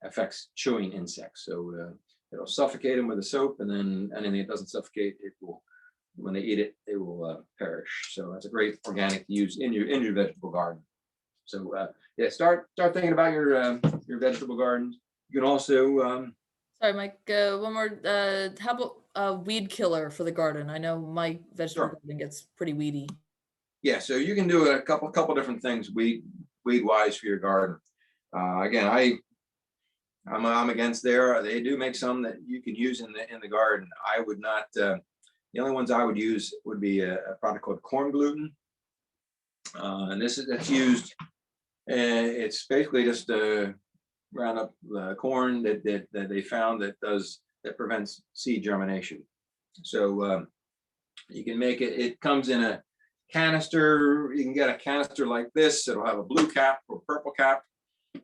affects chewing insects. So it'll suffocate them with the soap, and then anything that doesn't suffocate, it will, when they eat it, they will perish. So that's a great organic to use in your vegetable garden. So yeah, start thinking about your vegetable gardens. You can also Sorry, Mike, one more. How about a weed killer for the garden? I know my vegetable garden gets pretty weedy. Yeah, so you can do a couple different things weed wise for your garden. Again, I'm against they do make some that you can use in the garden. I would not. The only ones I would use would be a product called corn gluten, and that's used. It's basically just ground up corn that they found that prevents seed germination. So you can make it. It comes in a canister. You can get a canister like this. It'll have a blue cap or purple cap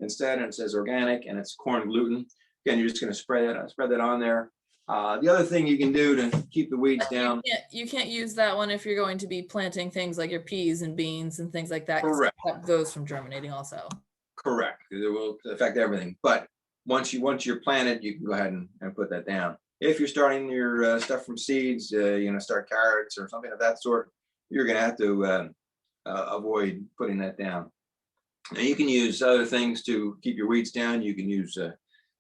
instead, and it says organic, and it's corn gluten. Again, you're just going to spread that on there. The other thing you can do to keep the weeds down. You can't use that one if you're going to be planting things like your peas and beans and things like that. Correct. That goes from germinating also. Correct. It will affect everything. But once you're planted, you can go ahead and put that down. If you're starting your stuff from seeds, start carrots or something of that sort, you're going to have to avoid putting that down. Now you can use other things to keep your weeds down. You can use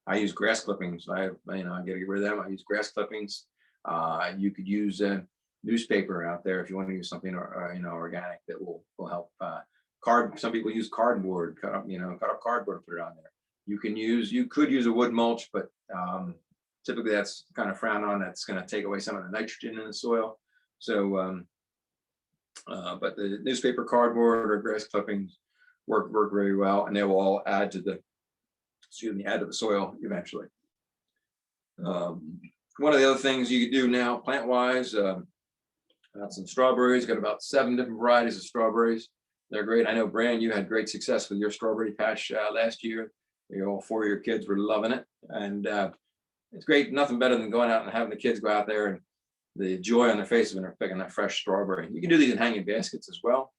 I use grass clippings. I got to get rid of them. I use grass clippings. You could use newspaper out there if you want to use something organic that will help. Some people use cardboard, cut up cardboard and put it on there. You could use a wood mulch, but typically that's kind of frowned on. That's going to take away some of the nitrogen in the soil. So, but the newspaper, cardboard, or grass clippings work very well, and they will all add to the soil eventually. One of the other things you can do now, plant-wise, got some strawberries. Got about 7 different varieties of strawberries. They're great. I know, Brian, you had great success with your strawberry patch last year. All 4 of your kids were loving it, and it's great. Nothing better than going out and having the kids go out there and the joy on their faces when they're picking that fresh strawberry. You can do these in hanging baskets as well.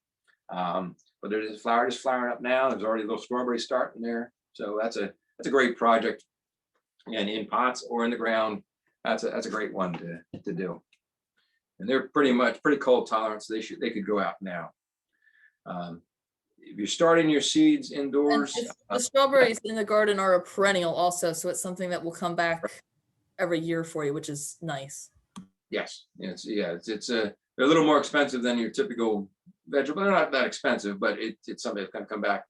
But there's flowers flowering up now. There's already a little strawberry starting there. So that's a great project. Again, in pots or in the ground, that's a great one to do. And they're pretty cold tolerant, so they could go out now. If you're starting your seeds indoors, the strawberries in the garden are a perennial also, so it's something that will come back every year for you, which is nice. Yes, they're a little more expensive than your typical vegetable. They're not that expensive, but it's something that's going to come back.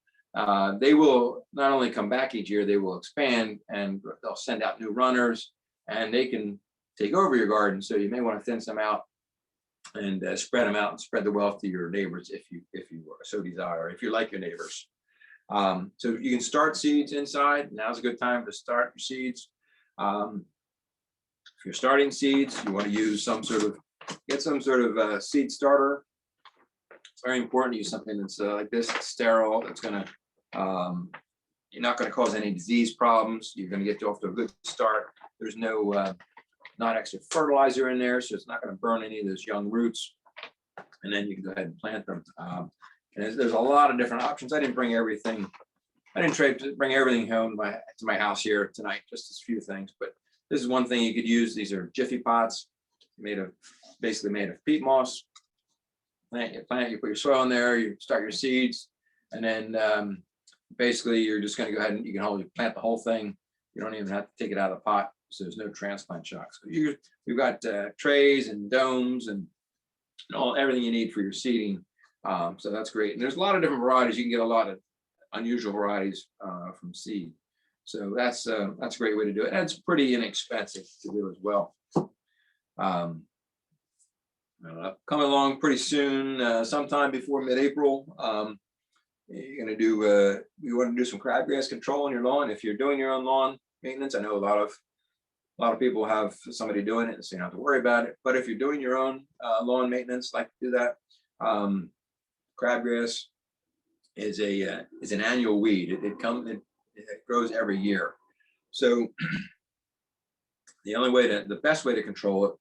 They will not only come back each year, they will expand and they'll send out new runners, and they can take over your garden. So you may want to thin some out and spread them out and spread the wealth to your neighbors if you so desire, if you like your neighbors. So you can start seeds inside. Now's a good time to start your seeds. If you're starting seeds, you want to use get some sort of seed starter. It's very important to use something that's like this, sterile. That's gonna, you're not going to cause any disease problems. You're going to get you off to a good start. There's no not extra fertilizer in there, so it's not going to burn any of those young roots. And then you can go ahead and plant them. And there's a lot of different options. I didn't bring everything. I didn't bring everything home to my house here tonight. Just a few things, but this is one thing you could use. These are Jiffy pots, basically made of peat moss. You put your soil in there, you start your seeds, and then basically you're just going to go ahead and you can plant the whole thing. You don't even have to take it out of the pot, so there's no transplant shocks. We've got trays and domes and everything you need for your seeding. So that's great. And there's a lot of different varieties. You can get a lot of unusual varieties from seed. So that's a great way to do it. And it's pretty inexpensive to do as well. Coming along pretty soon, sometime before mid-April. You're going to do, you want to do some crabgrass control on your lawn. If you're doing your own lawn maintenance, I know a lot of people have somebody doing it, so you don't have to worry about it. But if you're doing your own lawn maintenance, like to do that, crabgrass is an annual weed. It grows every year. So the best way to control it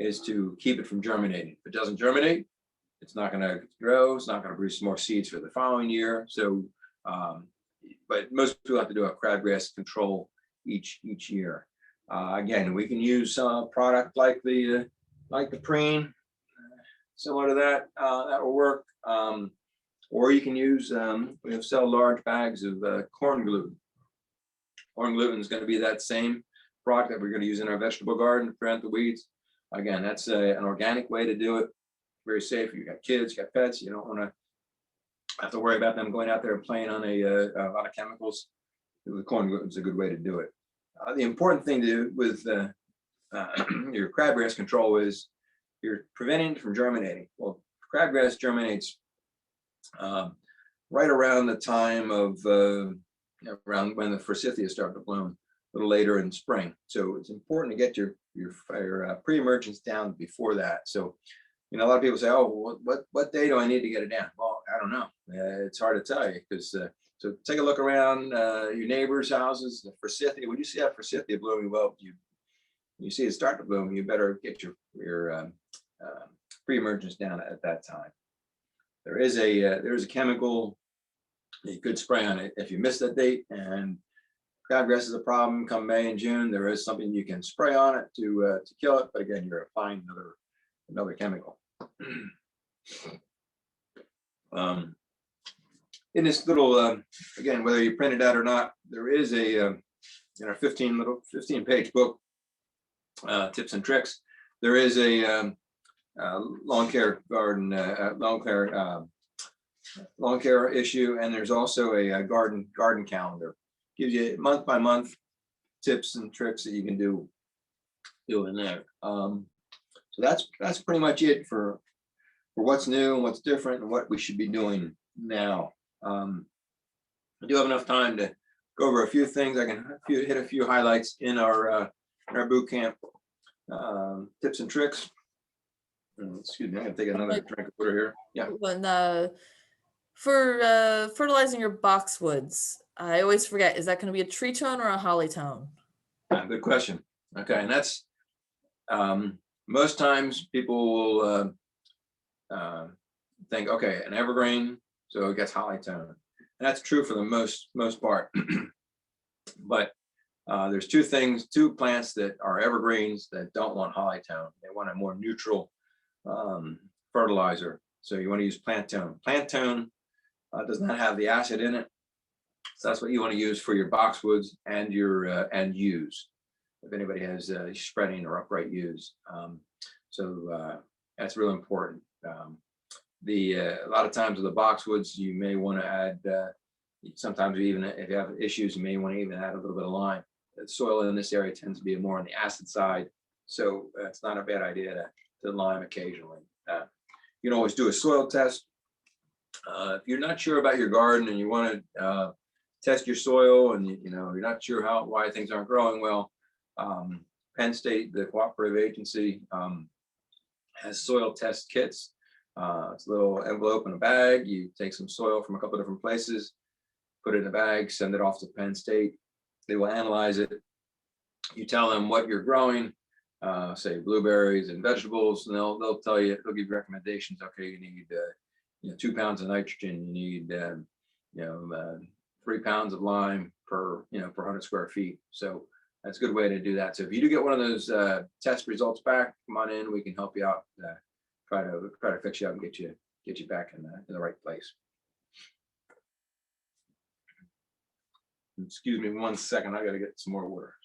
is to keep it from germinating. If it doesn't germinate, it's not going to grow. It's not going to produce more seeds for the following year. So, but most people have to do a crabgrass control each year. Again, we can use a product like the Preen, similar to that. That will work. Or you can use, we sell large bags of corn gluten. Corn gluten is going to be that same product that we're going to use in our vegetable garden to prevent the weeds. Again, that's an organic way to do it. Very safe. You got kids, you got pets. You don't want to have to worry about them going out there and playing on a lot of chemicals. The corn gluten is a good way to do it. The important thing to do with your crabgrass control is you're preventing it from germinating. Well, crabgrass germinates right around the time of around when the forsythia start to bloom, a little later in spring. So it's important to get your pre-emergence down before that. So, a lot of people say, "Oh, what day do I need to get it down?" Well, I don't know. It's hard to tell you because so take a look around your neighbors' houses. The forsythia. When you see that forsythia blooming, well, you see it start to bloom. You better get your pre-emergence down at that time. There is a chemical you could spray on it if you miss that date, and crabgrass is a problem come May and June. There is something you can spray on it to kill it, but again, you're applying another chemical. In this little, again, whether you print it out or not, there is in our 15-page book, tips and tricks. There is a lawn care garden, lawn care issue, and there's also a garden calendar. Gives you month by month tips and tricks that you can do in there. So that's pretty much it for what's new and what's different and what we should be doing now. I do have enough time to go over a few things. I can hit a few highlights in our boot camp tips and tricks. Excuse me, I'm gonna take another drink of water here. Yeah. When for fertilizing your boxwoods, I always forget, is that going to be a tree tone or a holly tone? Good question. Okay, and that's most times people will think, okay, an evergreen, so it gets holly tone. And that's true for the most part. But there's two plants that are evergreens that don't want holly tone. They want a more neutral fertilizer. So you want to use plant tone. Plant tone does not have the acid in it. So that's what you want to use for your boxwoods and your yews. If anybody has spreading or upright yews. So that's really important. A lot of times with the boxwoods, you may want to add, sometimes even if you have issues, you may want to even add a little bit of lime. The soil in this area tends to be more on the acid side, so it's not a bad idea to lime occasionally. You can always do a soil test. If you're not sure about your garden and you want to test your soil, and you're not sure why things aren't growing well, Penn State, the cooperative agency, has soil test kits. It's a little envelope in a bag. You take some soil from a couple of different places, put it in a bag, send it off to Penn State. They will analyze it. You tell them what you're growing, say blueberries and vegetables, and they'll tell you, they'll give you recommendations. Okay, you need 2 pounds of nitrogen. You need 3 pounds of lime per 100 square feet. So that's a good way to do that. So if you do get one of those test results back, come on in. We can help you out. Try to fix you up and get you back in the right place. Excuse me 1 second. I got to get some more water.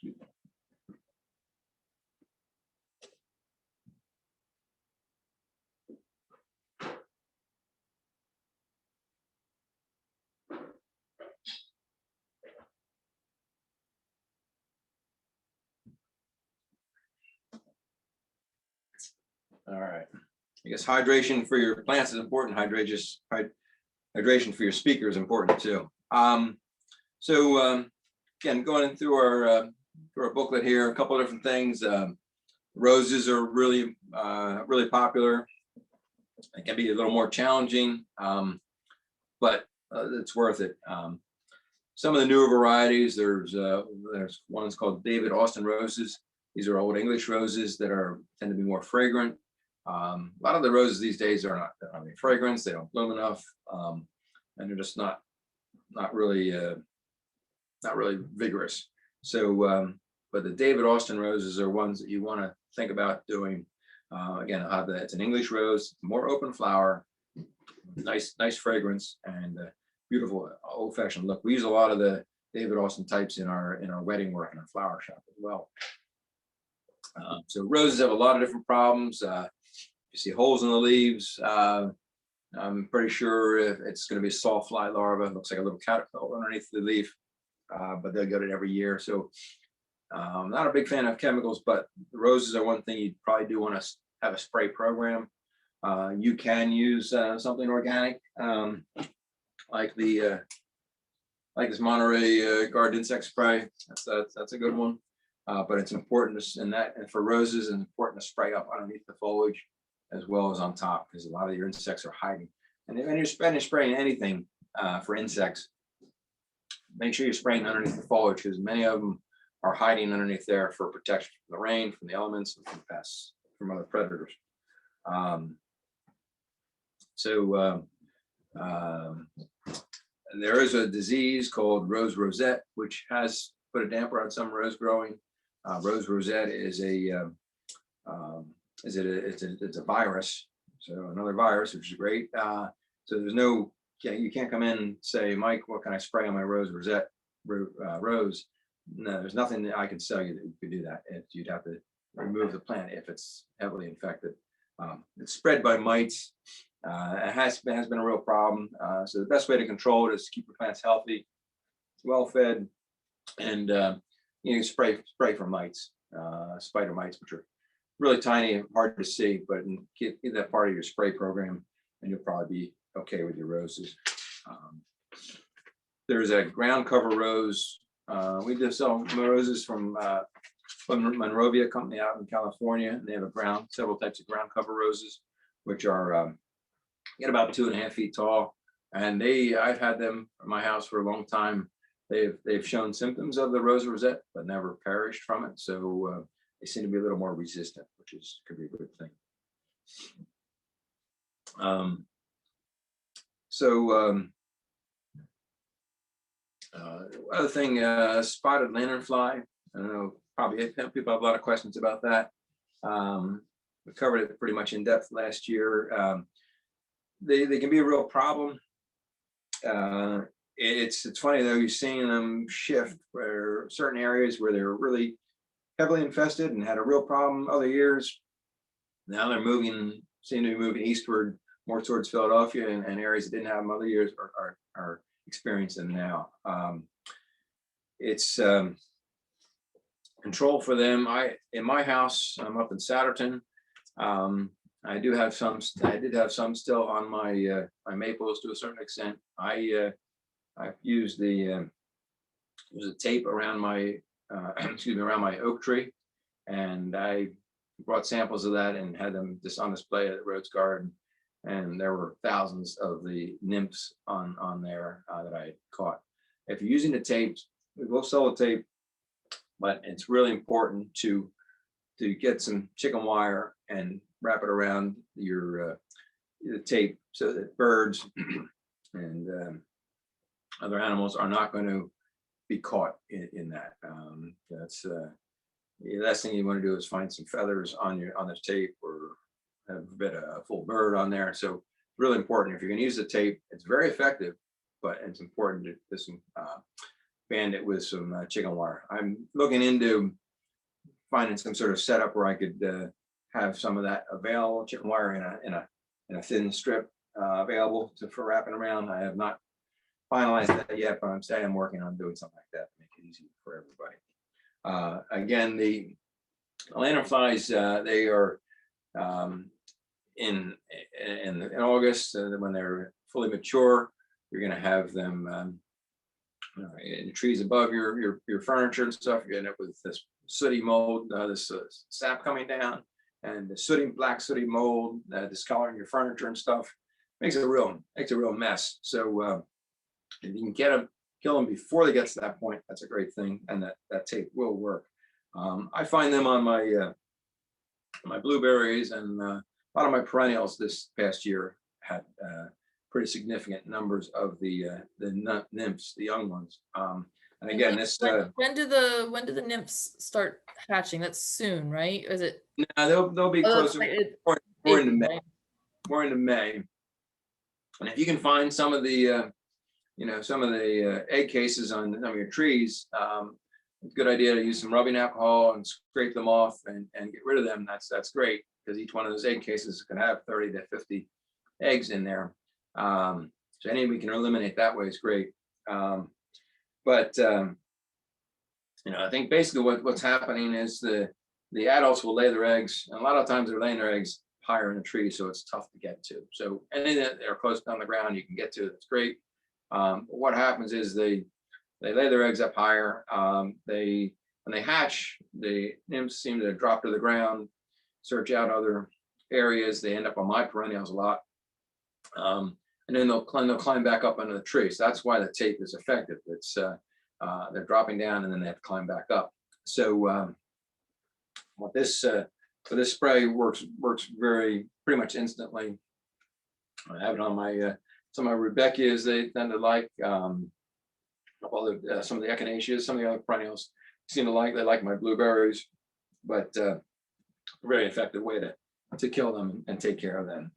All right. I guess hydration for your plants is important. Hydration for your speaker is important too. So again, going through our booklet here, a couple of different things. Roses are really popular. It can be a little more challenging, but it's worth it. Some of the newer varieties, there's ones called David Austin roses. These are old English roses that tend to be more fragrant. A lot of the roses these days are not having fragrance. They don't bloom enough, and they're just not really vigorous. So, but the David Austin roses are ones that you want to think about doing. Again, it's an English rose, more open flower, nice fragrance, and beautiful old-fashioned look. We use a lot of the David Austin types in our wedding work in our flower shop as well. So roses have a lot of different problems. You see holes in the leaves. I'm pretty sure it's going to be a sawfly larva. It looks like a little caterpillar underneath the leaf, but they'll get it every year. So I'm not a big fan of chemicals, but the roses are one thing you probably do want to have a spray program. You can use something organic, like this Monterey Garden Insect Spray. That's a good one. But it's important and for roses, it's important to spray up underneath the foliage as well as on top, because a lot of your insects are hiding. And when you're spraying anything for insects, make sure you're spraying underneath the foliage, because many of them are hiding underneath there for protection from the rain, from the elements, and from pests, from other predators. There is a disease called rose rosette, which has put a damper on some rose growing. Rose rosette is it's a virus, so another virus, which is great. So you can't come in and say, Mike, what can I spray on my rose rosette rose? No, there's nothing that I can sell you that you could do that. You'd have to remove the plant if it's heavily infected. It's spread by mites. It has been a real problem. So the best way to control it is to keep your plants healthy, well fed, and spray for mites, spider mites, which are really tiny and hard to see, but get that part of your spray program, and you'll probably be okay with your roses. There's a ground cover rose. We do sell roses from Monrovia Company out in California, and they have several types of ground cover roses, which are get about 2.5 feet tall. And I've had them in my house for a long time. They've shown symptoms of the rose rosette, but never perished from it. So they seem to be a little more resistant, which could be a good thing. Other thing, spotted lanternfly. I don't know, probably people have a lot of questions about that. We covered it pretty much in depth last year. They can be a real problem. It's funny though, you're seeing them shift where certain areas where they're really heavily infested and had a real problem other years. Now they're seem to be moving eastward, more towards Philadelphia, and areas that didn't have them other years are experiencing them now. It's control for them. In my house, I'm up in Satterton. I did have some still on my my maples to a certain extent. I've used the tape around my excuse me, around my oak tree, and I brought samples of that and had them just on display at Rhodes Garden, and there were thousands of the nymphs on there that I had caught. If you're using the tapes, we will sell the tape, but it's really important to get some chicken wire and wrap it around your the tape so that birds and other animals are not going to be caught in that. That's the last thing you want to do is find some feathers on this tape, or have a full bird on there. So it's really important. If you're going to use the tape, it's very effective, but it's important to band it with some chicken wire. I'm looking into finding some sort of setup where I could have some of that available, chicken wire in a thin strip available for wrapping around. I have not finalized that yet, but I'm working on doing something like that to make it easy for everybody. Again, the lanternflies, they are in August when they're fully mature. You're going to have them in the trees above your furniture and stuff. You end up with this sooty mold, this sap coming down, and the black sooty mold discoloring your furniture and stuff. Makes a real mess. So if you can kill them before they get to that point, that's a great thing, and that tape will work. I find them on my blueberries, and a lot of my perennials this past year had pretty significant numbers of the nymphs, the young ones. And again, when do the nymphs start hatching? That's soon, right? Or is it? No, they'll be closer more into May. Right? More into May. And if you can find some of the egg cases on some of your trees, it's a good idea to use some rubbing alcohol and scrape them off and get rid of them. That's great, because each one of those egg cases can have 30 to 50 eggs in there. So any we can eliminate that way is great. But I think basically what's happening is the adults will lay their eggs, and a lot of times they're laying their eggs higher in the tree, so it's tough to get to. So anything that are close on the ground you can get to, that's great. What happens is they lay their eggs up higher. When they hatch, the nymphs seem to drop to the ground, search out other areas. They end up on my perennials a lot. And then they'll climb back up under the tree. So that's why the tape is effective. It's they're dropping down and then they have to climb back up. So this spray works pretty much instantly. I have it on my some of my Rudbeckias. They tend to like some of the echinaceas, some of the other perennials seem to like. They like my blueberries, but a very effective way to kill them and take care of them.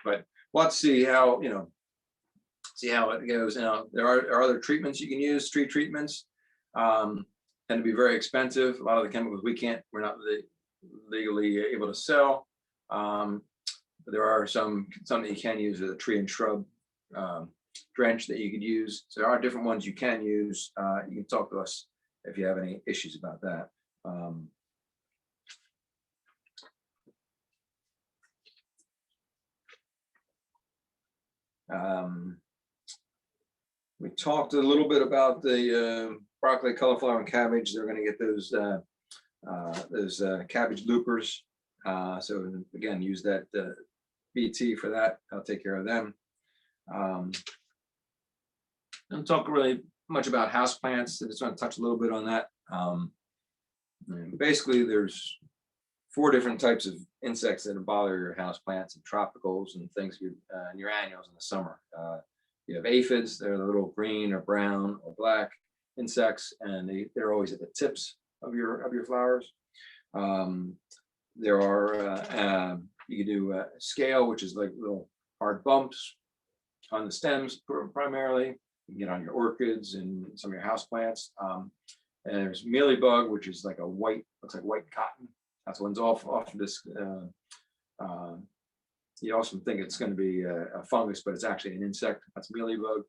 But let's see how it goes. Now there are other treatments you can use. Street treatments tend to be very expensive. A lot of the chemicals we're not legally able to sell. But there are some that you can use as a tree and shrub drench that you could use. So there are different ones you can use. You can talk to us if you have any issues about that. We talked a little bit about the broccoli, cauliflower, and cabbage. They're going to get those cabbage loopers. So again, use that BT for that. I'll take care of them. Don't talk really much about houseplants. I just want to touch a little bit on that. Basically, there's 4 different types of insects that bother your houseplants and tropicals and things, and your annuals in the summer. You have aphids. They're the little green or brown or black insects, and they're always at the tips of your flowers. There are you can do scale, which is like little hard bumps on the stems primarily. You can get on your orchids and some of your houseplants. And there's mealybug, which is like looks like white cotton. That's one's off this. You also think it's going to be a fungus, but it's actually an insect. That's mealybug.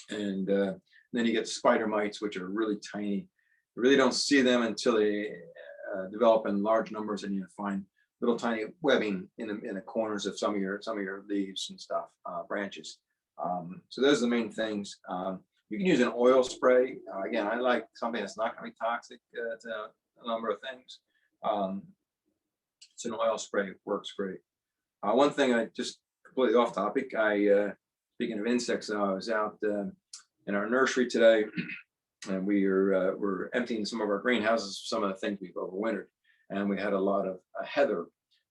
And then you get spider mites, which are really tiny. You really don't see them until they develop in large numbers, and you find little tiny webbing in the corners of some of your leaves and stuff, branches. So those are the main things. You can use an oil spray. Again, I like something that's not going to be toxic to a number of things. It's an oil spray, works great. One thing, I just completely off topic. Speaking of insects, I was out in our nursery today, and we're emptying some of our greenhouses, some of the things we've overwintered, and we had a lot of heather.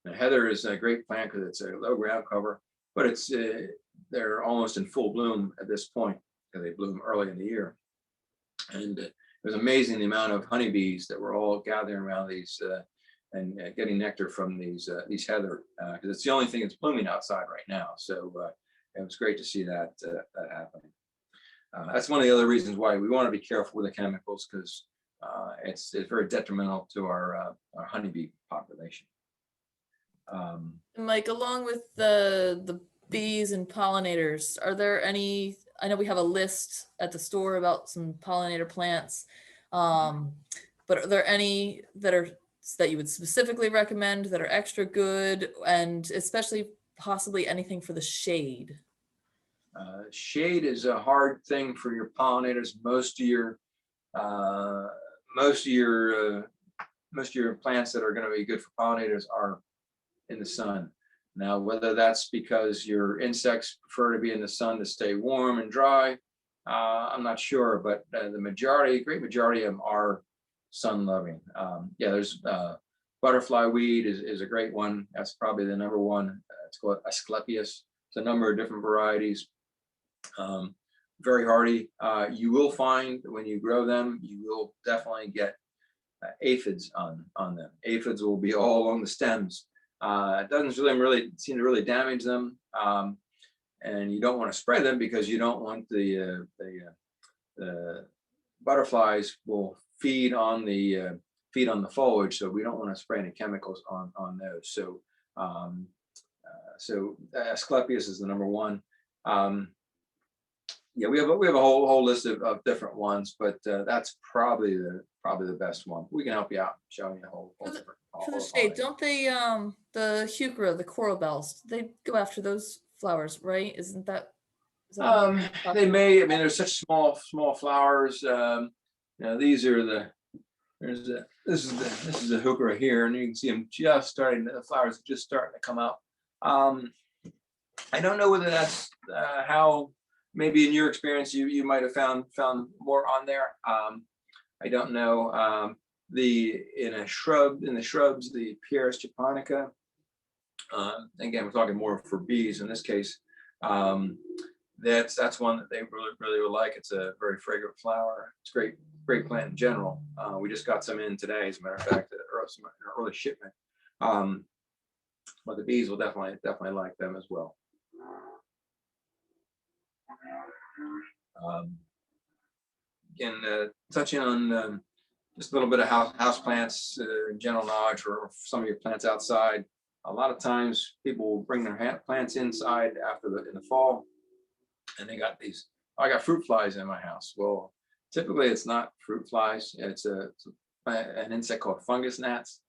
And heather is a great plant because it's a low ground cover, but they're almost in full bloom at this point because they bloom early in the year. And it was amazing the amount of honeybees that were all gathering around these and getting nectar from these heather, because it's the only thing that's blooming outside right now. So it was great to see that happening. That's one of the other reasons why we want to be careful with the chemicals, because it's very detrimental to our honeybee population. And Mike, along with the bees and pollinators, are there any, I know we have a list at the store about some pollinator plants, but are there any that you would specifically recommend that are extra good, and especially possibly anything for the shade? Shade is a hard thing for your pollinators. Most of your plants that are going to be good for pollinators are in the sun. Now, whether that's because your insects prefer to be in the sun to stay warm and dry, I'm not sure, but the great majority of them are sun loving. Yeah, there's butterfly weed is a great one. That's probably the number one. It's called Asclepias. It's a number of different varieties. Very hardy. You will find when you grow them, you will definitely get aphids on them. Aphids will be all along the stems. It doesn't really seem to really damage them, and you don't want to spray them because you don't want the butterflies will feed on the foliage, so we don't want to spray any chemicals on those. So Asclepias is the number one. Yeah, we have a whole list of different ones, but that's probably the best one. We can help you out, showing you a whole different. For the shade, don't they the heuchera, the coral bells, they go after those flowers, right? Isn't that they may. I mean, they're such small flowers. These are this is the heuchera here, and you can see them just starting. The flowers are just starting to come out. I don't know whether that's how. Maybe in your experience, you might have found more on there. I don't know. In the shrubs, the Pieris japonica. Again, we're talking more for bees in this case. That's one that they really would like. It's a very fragrant flower. It's great plant in general. We just got some in today, as a matter of fact, an early shipment. But the bees will definitely like them as well. Again, touching on just a little bit of house plants, general knowledge for some of your plants outside. A lot of times people will bring their plants inside in the fall, and they got these. I got fruit flies in my house. Well, typically it's not fruit flies. It's an insect called fungus gnats.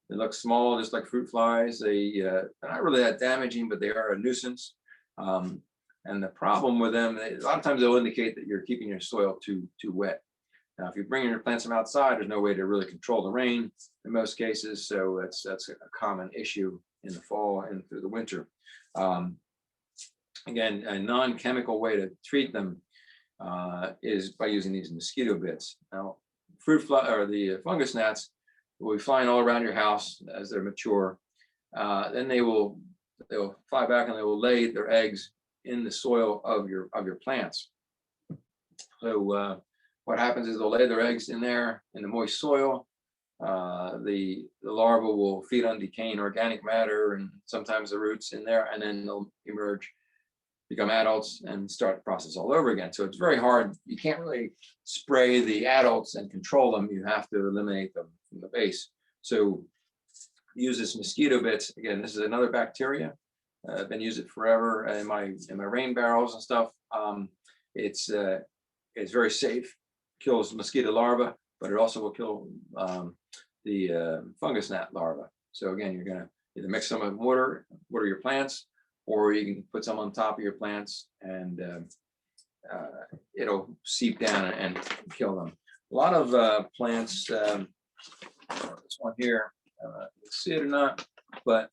They look small, just like fruit flies. They're not really that damaging, but they are a nuisance. And the problem with them, a lot of times they'll indicate that you're keeping your soil too wet. Now, if you're bringing your plants from outside, there's no way to really control the rain in most cases. So that's a common issue in the fall and through the winter. Again, a non-chemical way to treat them is by using these mosquito bits. Now, the fungus gnats will be flying all around your house as they're mature. Then they'll fly back and they will lay their eggs in the soil of your plants. So what happens is they'll lay their eggs in there in the moist soil. The larvae will feed on decaying organic matter and sometimes the roots in there, and then they'll emerge, become adults, and start the process all over again. So it's very hard. You can't really spray the adults and control them. You have to eliminate them from the base. So use this mosquito bits. Again, this is another bacteria. I've been using it forever in my rain barrels and stuff. It's very safe, kills mosquito larvae, but it also will kill the fungus gnat larva. So again, you're gonna either mix some with water your plants, or you can put some on top of your plants, and it'll seep down and kill them. A lot of plants, this one here, you can see it or not, but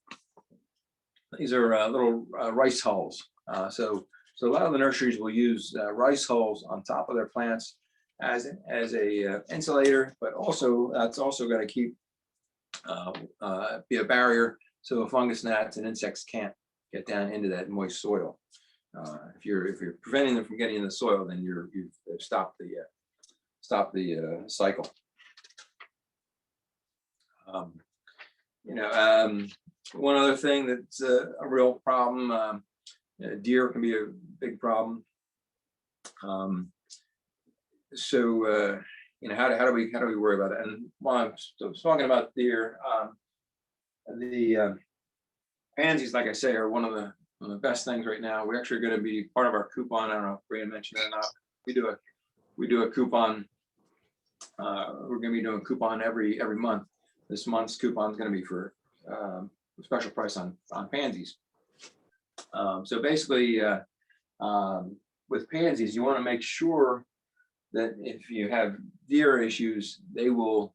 these are little rice hulls. So a lot of the nurseries will use rice hulls on top of their plants as a insulator, but also that's also going to keep be a barrier so fungus gnats and insects can't get down into that moist soil. If you're preventing them from getting in the soil, then you've stopped the cycle. One other thing that's a real problem, deer can be a big problem. How do we worry about it? And while I'm still talking about deer, the pansies, like I say, are one of the best things right now. We're actually going to be part of our coupon. I don't know if Brian mentioned it or not. We do a coupon. We're going to be doing a coupon every month. This month's coupon is going to be for a special price on pansies. So basically, with pansies, you want to make sure that if you have deer issues, they will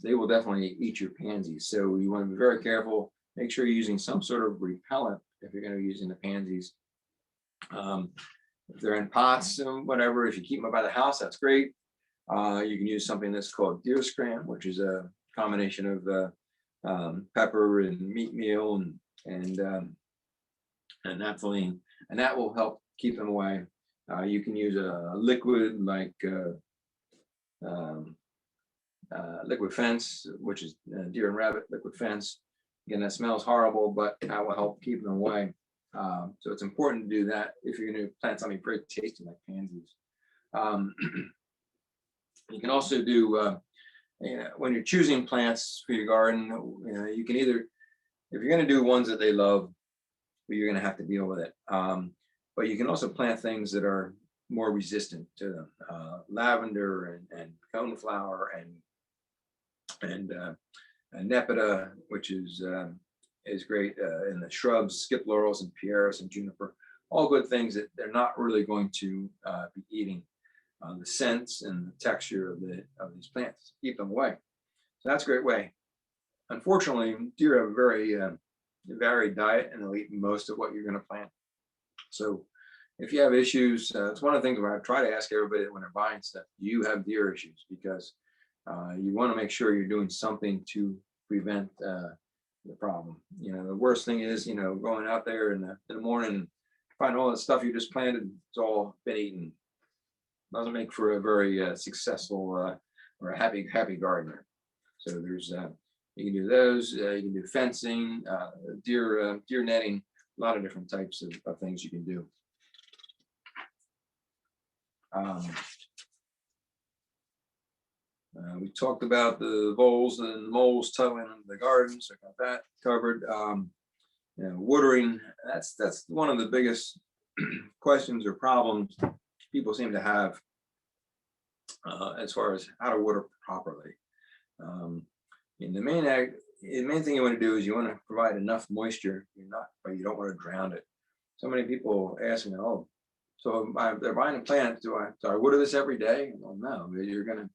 definitely eat your pansies. So you want to be very careful. Make sure you're using some sort of repellent if you're going to be using the pansies. If they're in pots and whatever, if you keep them by the house, that's great. You can use something that's called deer scram, which is a combination of pepper and meat meal and naphthalene, and that will help keep them away. You can use a liquid like liquid fence, which is deer and rabbit liquid fence. Again, that smells horrible, but that will help keep them away. So it's important to do that if you're going to plant something very tasty like pansies. You can also do when you're choosing plants for your garden, you can either, if you're going to do ones that they love, you're going to have to deal with it. But you can also plant things that are more resistant to them. Lavender and coneflower and nepeta, which is great, and the shrubs, skip laurels and pieris and juniper, all good things that they're not really going to be eating. The scents and the texture of these plants keep them away. So that's a great way. Unfortunately, deer have a very varied diet, and they'll eat most of what you're going to plant. So if you have issues, it's one of the things where I try to ask everybody when they're buying stuff, do you have deer issues? Because you want to make sure you're doing something to prevent the problem. The worst thing is, going out there in the morning and find all the stuff you just planted, it's all been eaten. Doesn't make for a very successful or a happy gardener. So there's you can do those. You can do fencing, deer netting, a lot of different types of things you can do. We talked about the voles and moles tugging the garden, so I got that covered. Watering, that's one of the biggest questions or problems people seem to have as far as how to water properly. And the main thing you want to do is you want to provide enough moisture, but you don't want to drown it. So many people ask me, "Oh, so they're buying a plant. Do I water this every day?" Well, no, you're gonna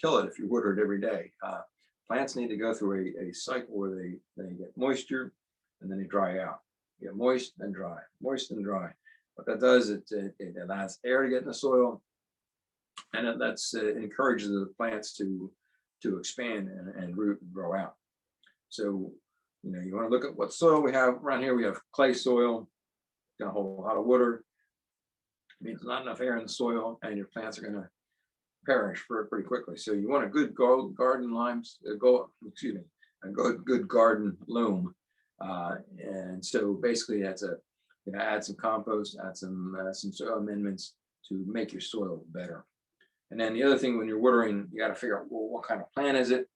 kill it if you water it every day. Plants need to go through a cycle where they get moisture and then they dry out. You get moist and dry, moist and dry. What that does, it allows air to get in the soil, and it encourages the plants to expand and root and grow out. So, you want to look at what soil we have around here. We have clay soil, gonna hold a lot of water. It means not enough air in the soil, and your plants are gonna perish pretty quickly. So you want a good garden good garden loam. And so basically that's add some compost, add some soil amendments to make your soil better. And then the other thing, when you're watering, you got to figure out, well, what kind of plant is it?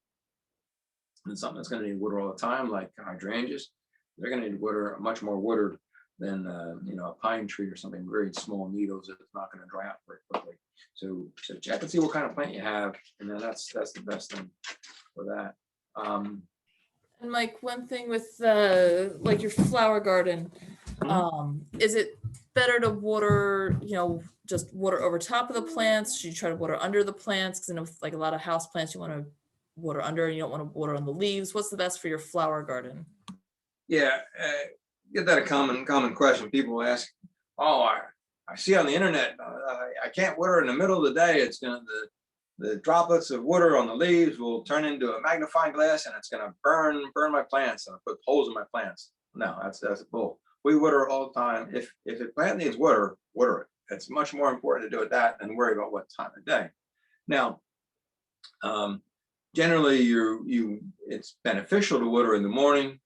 and something that's going to need water all the time, like hydrangeas, they're going to need water, much more water than a pine tree or something, very small needles that it's not going to dry out very quickly. So check and see what kind of plant you have, and then that's the best thing for that. And Mike, one thing with like your flower garden, is it better to water, just water over top of the plants? Should you try to water under the plants? Because I know with, like, a lot of house plants, you want to water under, and you don't want to water on the leaves. What's the best for your flower garden? Yeah, get that a common question. People ask, "Oh, I see on the internet, I can't water in the middle of the day. It's gonna the droplets of water on the leaves will turn into a magnifying glass, and it's gonna burn my plants and put holes in my plants." No, that's bull. We water all the time. If a plant needs water, water it. It's much more important to do it that than worry about what time of day. Now, generally, it's beneficial to water in the morning.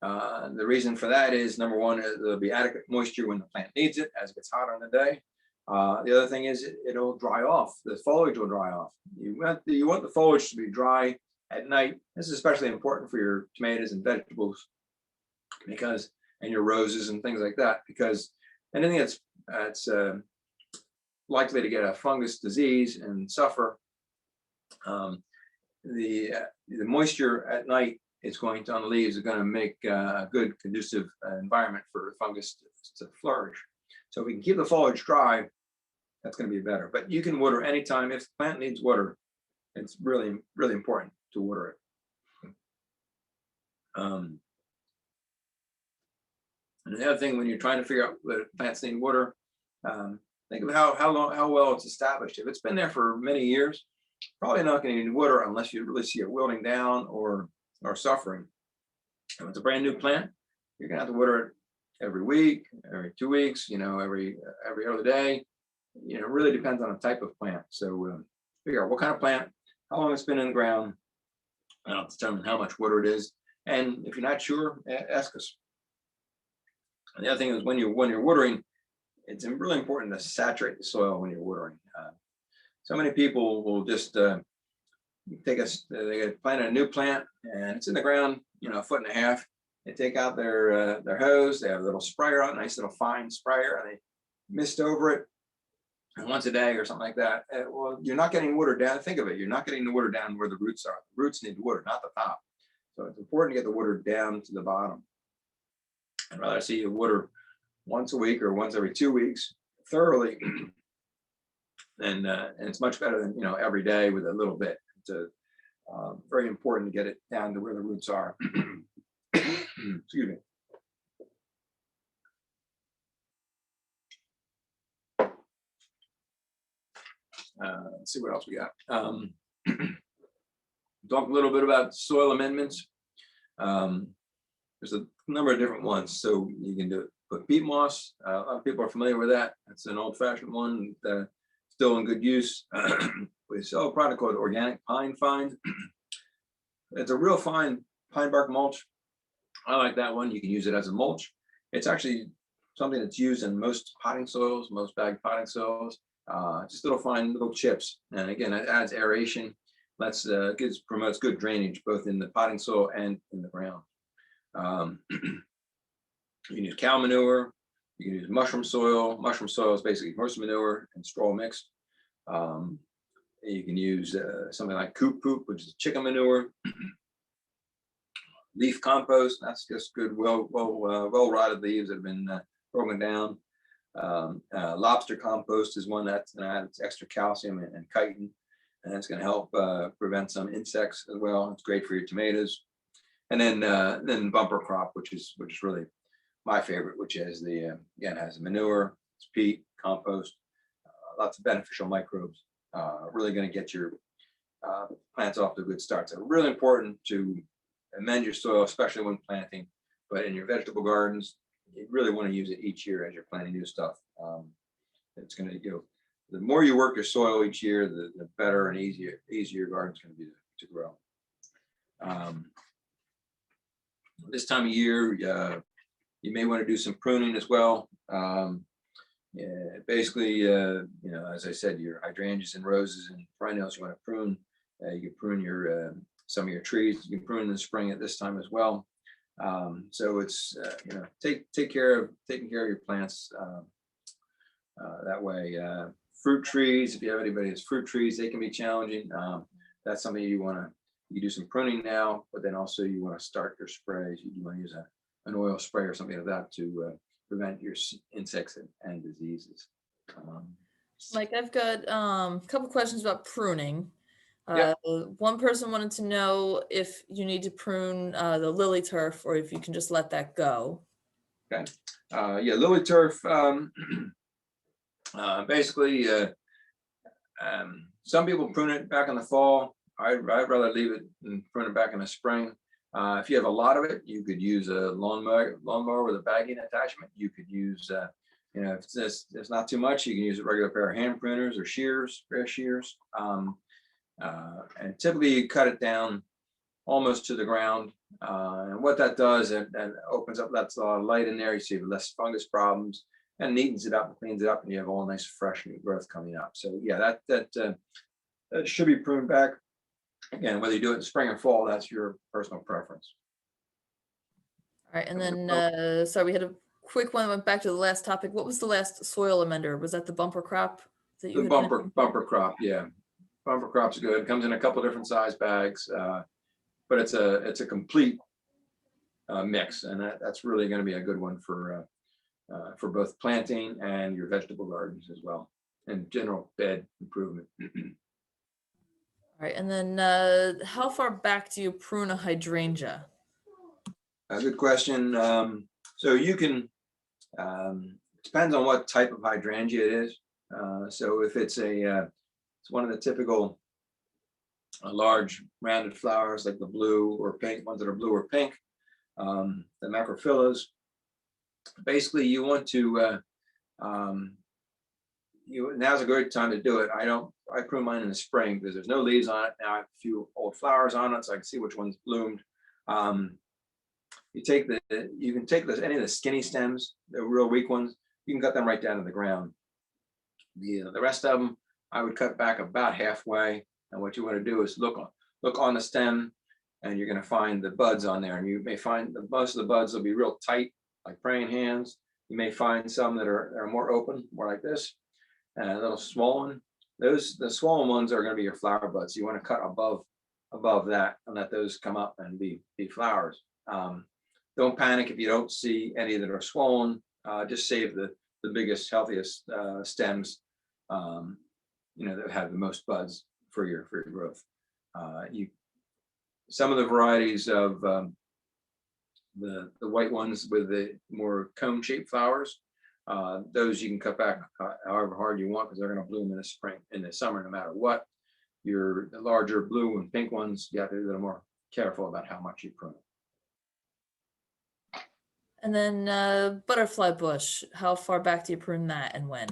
The reason for that is, number one, there'll be adequate moisture when the plant needs it as it gets hotter in the day. The other thing is it'll dry off. The foliage will dry off. You want the foliage to be dry at night. This is especially important for your tomatoes and vegetables, and your roses and things like that, because anything that's likely to get a fungus disease and suffer, the moisture at night is going to, on the leaves, is going to make a good conducive environment for fungus to flourish. So if we can keep the foliage dry, that's going to be better. But you can water anytime. If the plant needs water, it's really, really important to water it. And the other thing, when you're trying to figure out whether plants need water, think of how well it's established. If it's been there for many years, probably not going to need water unless you really see it wilting down or suffering. And if it's a brand new plant, you're gonna have to water it every week, every 2 weeks, every other day. It really depends on the type of plant. So figure out what kind of plant, how long it's been in the ground, and I'll determine how much water it is. And if you're not sure, ask us. And the other thing is, when you're watering, it's really important to saturate the soil when you're watering. So many people will just they plant a new plant and it's in the ground, a foot and a half. They take out their hose. They have a little sprayer on, a nice little fine sprayer, and they mist over it once a day or something like that. Well, you're not getting water down. Think of it. You're not getting the water down where the roots are. The roots need the water, not the top. So it's important to get the water down to the bottom. I'd rather see you water once a week or once every 2 weeks thoroughly. And it's much better than every day with a little bit. It's very important to get it down to where the roots are. Excuse me. Let's see what else we got. Talk a little bit about soil amendments. There's a number of different ones. So you can put peat moss. A lot of people are familiar with that. It's an old-fashioned one, still in good use. We sell a product called Organic Pine Find. It's a real fine pine bark mulch. I like that one. You can use it as a mulch. It's actually something that's used in most potting soils, most bagged potting soils. Just little fine little chips. And again, it adds aeration. Promotes good drainage both in the potting soil and in the ground. You can use cow manure. You can use mushroom soil. Mushroom soil is basically horse manure and straw mixed. You can use something like coop poop, which is chicken manure. Leaf compost, that's just good, well rotted leaves that have been broken down. Lobster compost is one that's going to add extra calcium and chitin, and it's going to help prevent some insects as well. It's great for your tomatoes. And then bumper crop, which is really my favorite, which is again has manure, it's peat, compost, lots of beneficial microbes. Really going to get your plants off to a good start. So really important to amend your soil, especially when planting. But in your vegetable gardens, you really want to use it each year as you're planting new stuff. It's going to the more you work your soil each year, the better and easier your garden's going to be to grow. This time of year, you may want to do some pruning as well. Basically, as I said, your hydrangeas and roses and perennials you want to prune. You can prune your some of your trees. You can prune in the spring at this time as well. So it's, taking care of your plants that way. Fruit trees, if you have anybody that's fruit trees, they can be challenging. That's something you do some pruning now, but then also you want to start your sprays. You want to use an oil spray or something like that to prevent your insects and diseases. Mike, I've got a couple questions about pruning. Yep. One person wanted to know if you need to prune the lily turf or if you can just let that go. Okay. Yeah, lily turf. Basically, some people prune it back in the fall. I'd rather leave it and prune it back in the spring. If you have a lot of it, you could use a lawnmower with a bagging attachment. You could use, if it's not too much, you can use a regular pair of hand pruners or pair of shears. And typically you cut it down almost to the ground. And what that does, it opens up, lets a lot of light in there. You see less fungus problems and neatens it up and cleans it up, and you have all nice fresh new growth coming up. So yeah, that should be pruned back. Again, whether you do it in spring or fall, that's your personal preference. All right, and then sorry, we had a quick one that went back to the last topic. What was the last soil amender? Was that the bumper crop that you The had mentioned? bumper crop, yeah. Bumper crop's good. Comes in a couple different size bags, but it's a complete mix, and that's really going to be a good one for both planting and your vegetable gardens as well, and general bed improvement. All right, and then how far back do you prune a hydrangea? A good question. So you can, depends on what type of hydrangea it is. So if it's it's one of the typical large rounded flowers like the blue or pink, ones that are blue or pink, the macrophyllus. Basically, you want to, now's a great time to do it. I prune mine in the spring because there's no leaves on it. Now I have a few old flowers on it, so I can see which ones bloomed. You can take any of the skinny stems, the real weak ones, you can cut them right down to the ground. The rest of them, I would cut back about halfway. And what you want to do is look on the stem, and you're going to find the buds on there. And you may find most of the buds will be real tight, like praying hands. You may find some that are more open, more like this, and a little swollen. The swollen ones are going to be your flower buds. You want to cut above that and let those come up and be flowers. Don't panic if you don't see any that are swollen. Just save the biggest, healthiest stems, that have the most buds for your growth. Some of the varieties of the white ones with the more cone-shaped flowers, those you can cut back however hard you want because they're going to bloom in the spring, in the summer, no matter what. The larger blue and pink ones, you have to be a little more careful about how much you prune. And then butterfly bush, how far back do you prune that and when?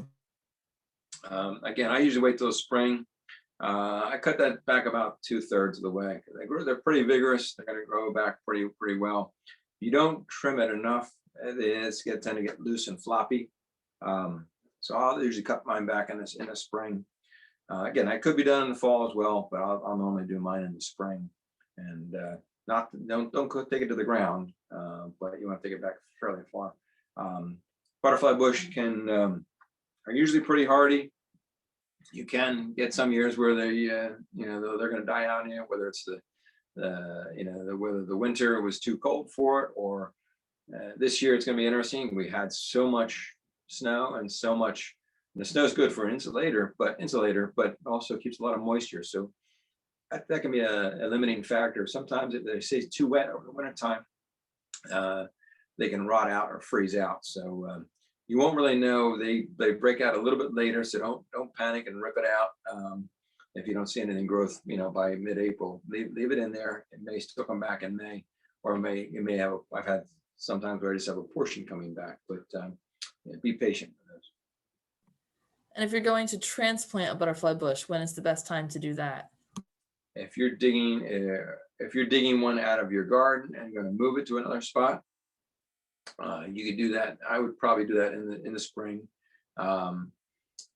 Again, I usually wait till spring. I cut that back about 2/3 of the way. They're pretty vigorous. They're going to grow back pretty well. You don't trim it enough, they tend to get loose and floppy. So I'll usually cut mine back in the spring. Again, that could be done in the fall as well, but I'll normally do mine in the spring. And don't take it to the ground, but you want to take it back fairly far. Butterfly bush are usually pretty hardy. You can get some years where they're going to die out on you, whether it's whether the winter was too cold for it, or this year it's going to be interesting. We had so much snow and so much. The snow is good for insulator, but also keeps a lot of moisture. So that can be a limiting factor. Sometimes if they say it's too wet over the winter time, they can rot out or freeze out. So you won't really know. They break out a little bit later, so don't panic and rip it out. If you don't see anything growth, by mid-April, leave it in there. It may still come back in May, or you may have. I've had sometimes where I just have a portion coming back, but be patient with those. And if you're going to transplant a butterfly bush, when is the best time to do that? If you're digging one out of your garden and you're going to move it to another spot, you could do that. I would probably do that in the spring,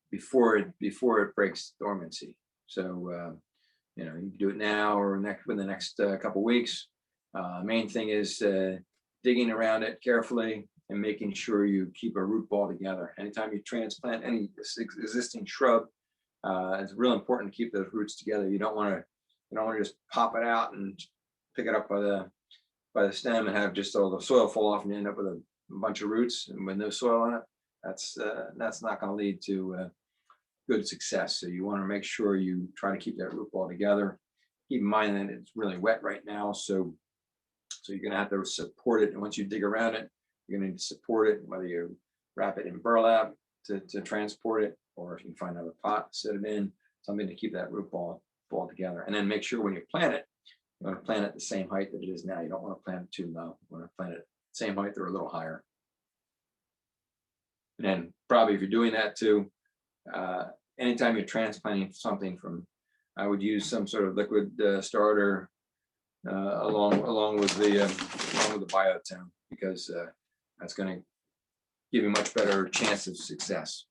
before it breaks dormancy. So you can do it now or within the next couple weeks. Main thing is digging around it carefully and making sure you keep a root ball together. Anytime you transplant any existing shrub, it's real important to keep those roots together. You don't want to just pop it out and pick it up by the stem and have just all the soil fall off and you end up with a bunch of roots and with no soil in it. That's not going to lead to good success. So you want to make sure you try to keep that root ball together. Keep in mind that it's really wet right now, so you're going to have to support it. And once you dig around it, you're going to need to support it, whether you wrap it in burlap to transport it, or if you can find another pot, set it in, something to keep that root ball together. And then make sure when you plant it, you want to plant it the same height that it is now. You don't want to plant it too low. You want to plant it the same height or a little higher. And then probably if you're doing that too, anytime you're transplanting something I would use some sort of liquid starter along with the biotone, because that's going to give you a much better chance of success.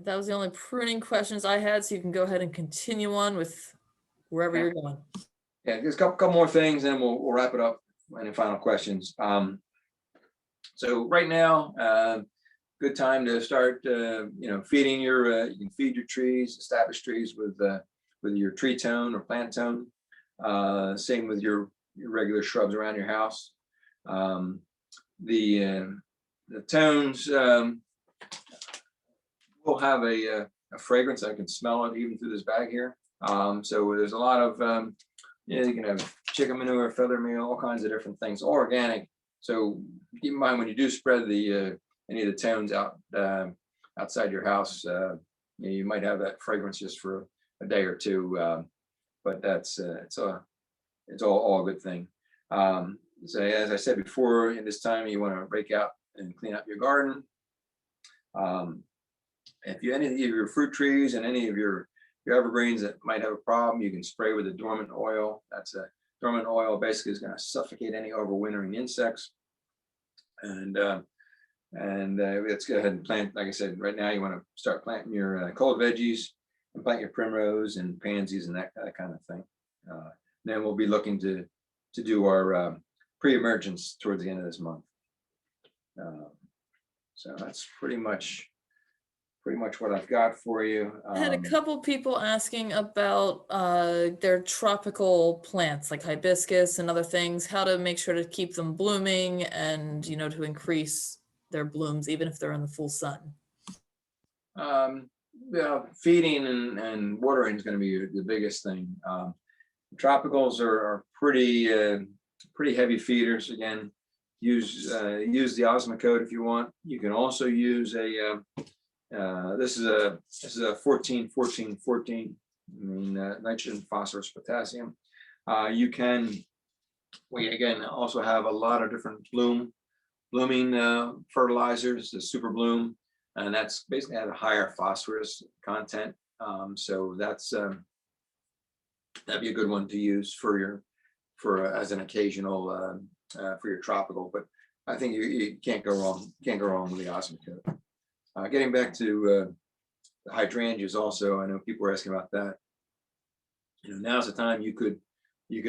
That was the only pruning questions I had, so you can go ahead and continue on with wherever you're going. Yeah, just a couple more things, and we'll wrap it up. Any final questions? So right now, good time to start. Feeding your. You can feed your trees, established trees with your tree tone or plant tone. Same with your regular shrubs around your house. The tones will have a fragrance. I can smell it even through this bag here. So there's a lot of you can have chicken manure, feather meal, all kinds of different things, all organic. So keep in mind when you do spread any of the tones out outside your house, you might have that fragrance just for a day or two, but it's all a good thing. So as I said before, in this time you want to rake out and clean up your garden. If any of your fruit trees and any of your evergreens that might have a problem, you can spray with a dormant oil. That's a dormant oil basically is going to suffocate any overwintering insects. And let's go ahead and plant. Like I said, right now you want to start planting your cold veggies and plant your primrose and pansies and that kind of thing. Then we'll be looking to do our pre-emergence towards the end of this month. So that's pretty much what I've got for you. I had a couple people asking about their tropical plants like hibiscus and other things, how to make sure to keep them blooming and, to increase their blooms, even if they're in the full sun. Feeding and watering is going to be the biggest thing. Tropicals are pretty heavy feeders. Again, use the Osmocote if you want. You can also use this is a 14-14-14. Nitrogen, phosphorus, potassium. You can again also have a lot of different blooming fertilizers, the Super Bloom, and that's basically at a higher phosphorus content. So that'd be a good one to use as an occasional for your tropical. But I think you can't go wrong with the Osmocote. Getting back to the hydrangeas also, I know people are asking about that. Now's the time you could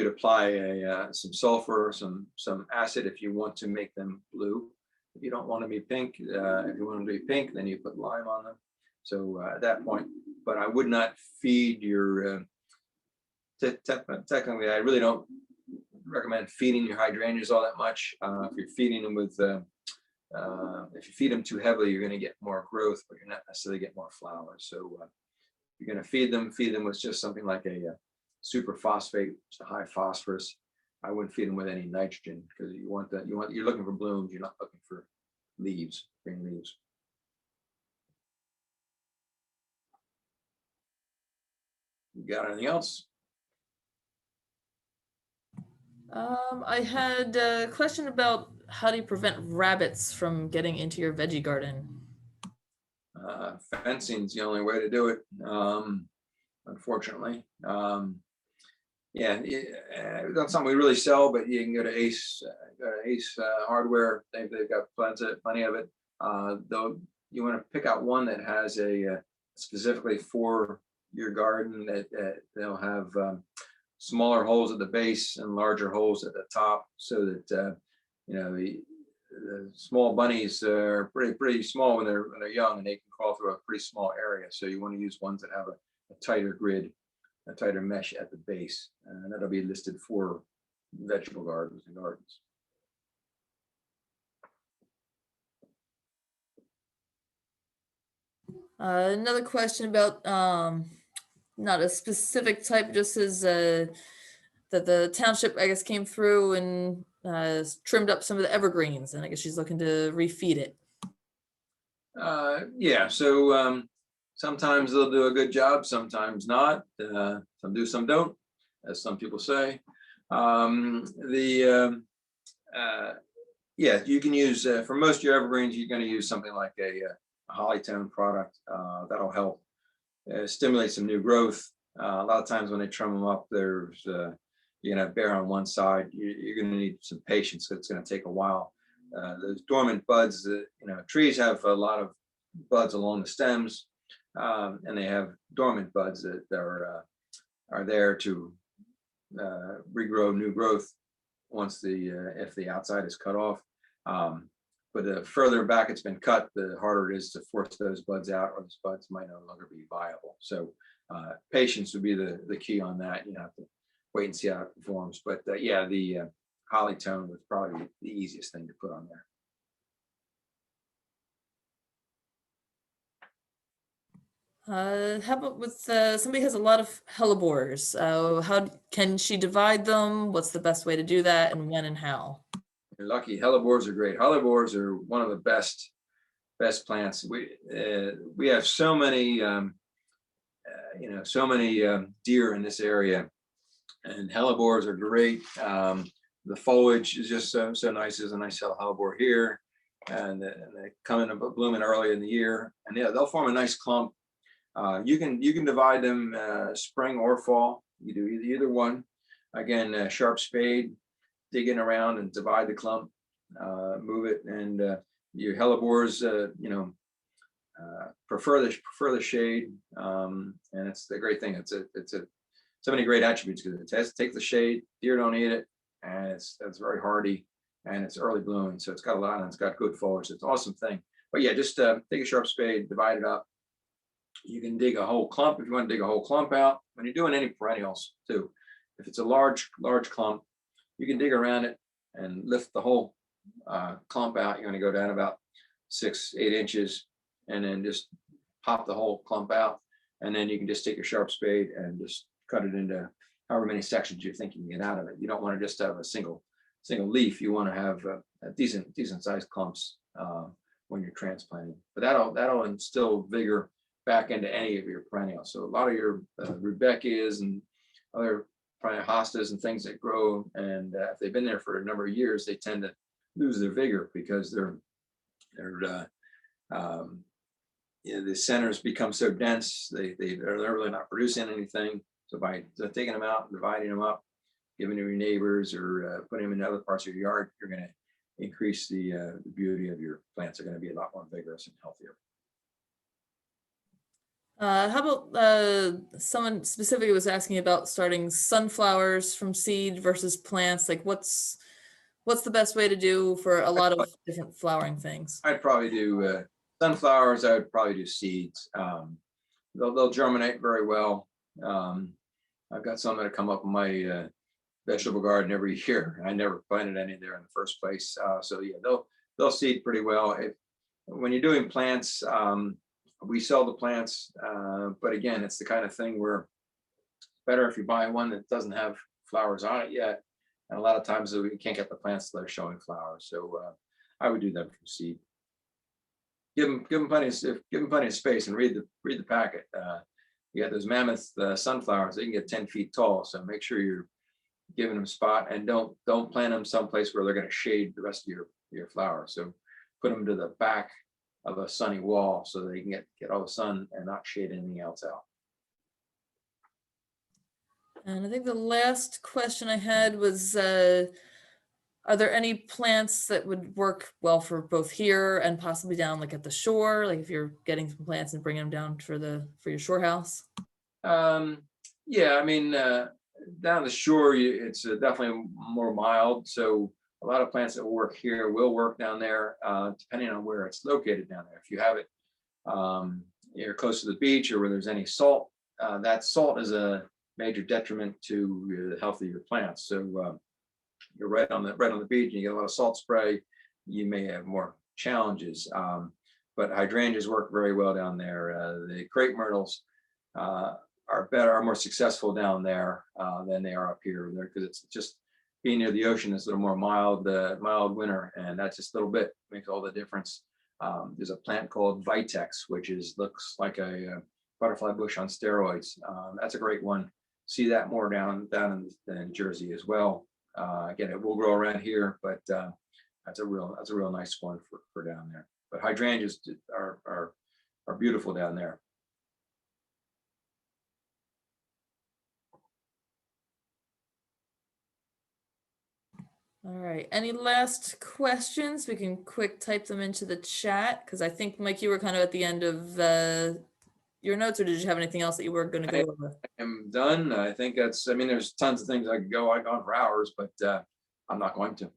apply some sulfur, some acid if you want to make them blue. If you don't want them to be pink, if you want them to be pink, then you put lime on them. So at that point, but I would not feed your. Technically, I really don't recommend feeding your hydrangeas all that much. If you're feeding them with if you feed them too heavily, you're going to get more growth, but you're not necessarily get more flowers. So you're going to feed them with just something like a super phosphate, just a high phosphorus. I wouldn't feed them with any nitrogen because you're looking for blooms. You're not looking for leaves, green leaves. You got anything else? I had a question about how do you prevent rabbits from getting into your veggie garden? Fencing is the only way to do it, unfortunately. Yeah, not something we really sell, but you can go to Ace Hardware. They've got plenty of it. Though you want to pick out one that has a specifically for your garden that they'll have smaller holes at the base and larger holes at the top, so that the small bunnies are pretty small when they're young, and they can crawl through a pretty small area. So you want to use ones that have a tighter grid, a tighter mesh at the base, and that'll be listed for vegetable gardens and gardens. Another question about not a specific type, just as that the township, I guess, came through and trimmed up some of the evergreens, and I guess she's looking to refeed it. Yeah, so sometimes they'll do a good job, sometimes not. Some do, some don't, as some people say. Yeah, you can use for most of your evergreens, you're going to use something like a Hollytone product. That'll help stimulate some new growth. A lot of times when they trim them up, there's you're going to bear on one side. You're going to need some patience, because it's going to take a while. Those dormant buds, trees have a lot of buds along the stems, and they have dormant buds that are there to regrow new growth once if the outside is cut off. But the further back it's been cut, the harder it is to force those buds out, or those buds might no longer be viable. So patience would be the key on that. You have to wait and see how it performs. But yeah, the Hollytone was probably the easiest thing to put on there. How about with somebody has a lot of hellebores? How can she divide them? What's the best way to do that, and when and how? You're lucky. Hellebores are great. Hellebores are one of the best plants. We have so many deer in this area, and hellebores are great. The foliage is just so nice. There's a nice hellebore here, and they come in blooming early in the year, and yeah, they'll form a nice clump. You can divide them spring or fall. You do either one. Again, sharp spade, dig in around and divide the clump, move it, and your hellebores, prefer the shade, and it's the great thing. It's so many great attributes, because it takes the shade. Deer don't eat it, and it's very hardy, and it's early blooming, so it's got a lot, and it's got good foliage. It's an awesome thing. But yeah, just take a sharp spade, divide it up. You can dig a whole clump if you want to dig a whole clump out. When you're doing any perennials too, if it's a large clump, you can dig around it and lift the whole clump out. You're going to go down about 6-8 inches, and then just pop the whole clump out. And then you can just take your sharp spade and just cut it into however many sections you think you can get out of it. You don't want to just have a single leaf. You want to have a decent sized clumps when you're transplanting. But that'll instill vigor back into any of your perennials. So a lot of your rudbeckias and other probably hostas and things that grow, and if they've been there for a number of years, they tend to lose their vigor, because the centers become so dense. They're really not producing anything. So by taking them out and dividing them up, giving them to your neighbors, or putting them in other parts of your yard, you're going to increase the beauty of your plants. Are going to be a lot more vigorous and healthier. How about someone specifically was asking about starting sunflowers from seed versus plants? Like what's the best way to do for a lot of different flowering things? I'd probably do sunflowers. I would probably do seeds. They'll germinate very well. I've got some that come up in my vegetable garden every year. I never planted any there in the first place. So yeah, they'll seed pretty well. When you're doing plants, we sell the plants, but again, it's the kind of thing where it's better if you buy one that doesn't have flowers on it yet. And a lot of times we can't get the plants that are showing flowers. So I would do that from seed. Give them plenty of space, and read the packet. You got those mammoth sunflowers; they can get 10 feet tall. So make sure you're giving them spot, and don't plant them someplace where they're going to shade the rest of your flowers. So put them to the back of a sunny wall, so they can get all the sun and not shade anything else out. And I think the last question I had was, are there any plants that would work well for both here and possibly down like at the shore? Like if you're getting some plants and bringing them down for your shore house? Yeah, I mean, down the shore, it's definitely more mild. So a lot of plants that work here will work down there, depending on where it's located down there. If you have it you're close to the beach or where there's any salt, that salt is a major detriment to the health of your plants. So you're right on the beach and you get a lot of salt spray, you may have more challenges. But hydrangeas work very well down there. The crepe myrtles are more successful down there than they are up here there, because it's just being near the ocean is a little more mild winter, and that's just a little bit makes all the difference. There's a plant called Vitex, which looks like a butterfly bush on steroids. That's a great one. See that more down in Jersey as well. Again, it will grow around here, but that's a real nice one for down there. But hydrangeas are beautiful down there. All right, any last questions? We can quick type them into the chat, because I think, Mike, you were kind of at the end of your notes, or did you have anything else that you were going to go over? I'm done. I think I mean, there's tons of things I could go on for hours, but I'm not going to.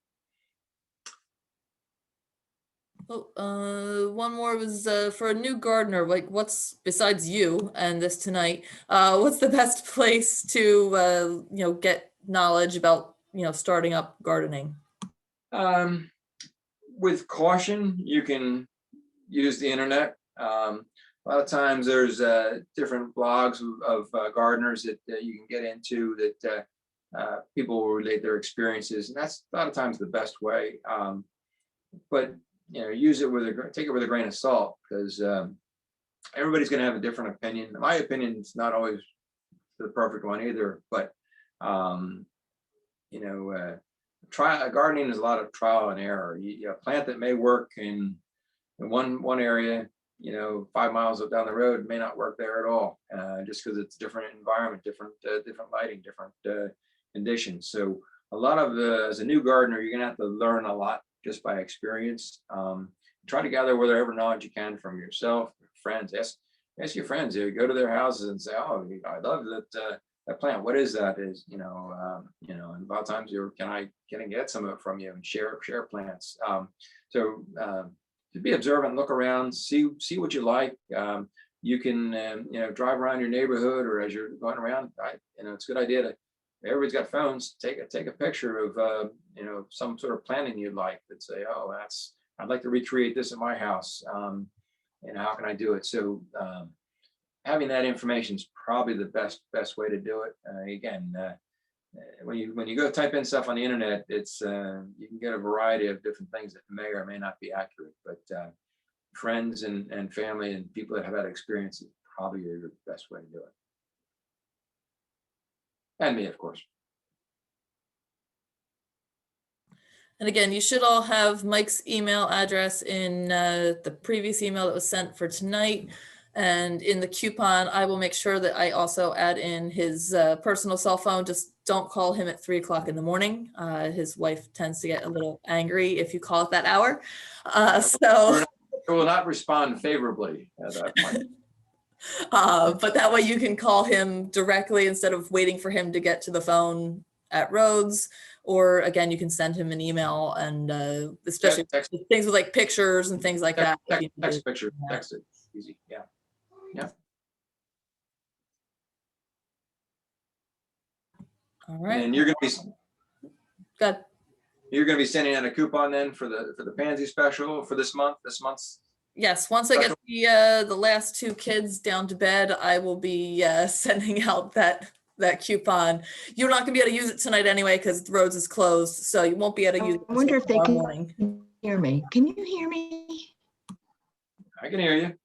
Oh, one more was for a new gardener, like what's, besides you and this tonight, what's the best place to, get knowledge about, starting up gardening? With caution, you can use the internet. A lot of times there's different blogs of gardeners that you can get into that people will relate their experiences, and that's a lot of times the best way. But use it take it with a grain of salt, because everybody's going to have a different opinion. My opinion is not always the perfect one either, but gardening is a lot of trial and error. A plant that may work in one area, 5 miles down the road may not work there at all, just because it's a different environment, different lighting, different conditions. So a lot of as a new gardener, you're gonna have to learn a lot just by experience. Try to gather whatever knowledge you can from yourself, friends. Ask your friends. Go to their houses and say, "Oh, I love that plant. What is that?" And a lot of times can I get some of it from you and share plants. So to be observant, look around, see what you like. You can drive around your neighborhood, or as you're going around, it's a good idea to. Everybody's got phones. Take a picture of some sort of planting you'd like, that say, "Oh, I'd like to recreate this in my house. How can I do it?" So having that information is probably the best way to do it. Again, when you go type in stuff on the internet, it's you can get a variety of different things that may or may not be accurate. But friends and family and people that have had experience is probably your best way to do it. And me, of course. And again, you should all have Mike's email address in the previous email that was sent for tonight. And in the coupon, I will make sure that I also add in his personal cell phone. Just don't call him at 3:00 in the morning. His wife tends to get a little angry if you call at that hour. So I will not respond favorably at that point. But that way you can call him directly instead of waiting for him to get to the phone at Rhodes. Or again, you can send him an email, and especially things with like pictures and things like that. Text picture, text it, easy, yeah. All right. And you're gonna be good. You're gonna be sending out a coupon then for the pansy special for this month's. Yes, once I get the last 2 kids down to bed, I will be sending out that coupon. You're not gonna be able to use it tonight anyway, because Rhodes is closed, so you won't be able to use it. I wonder if they can hear me. Can you hear me? I can hear you.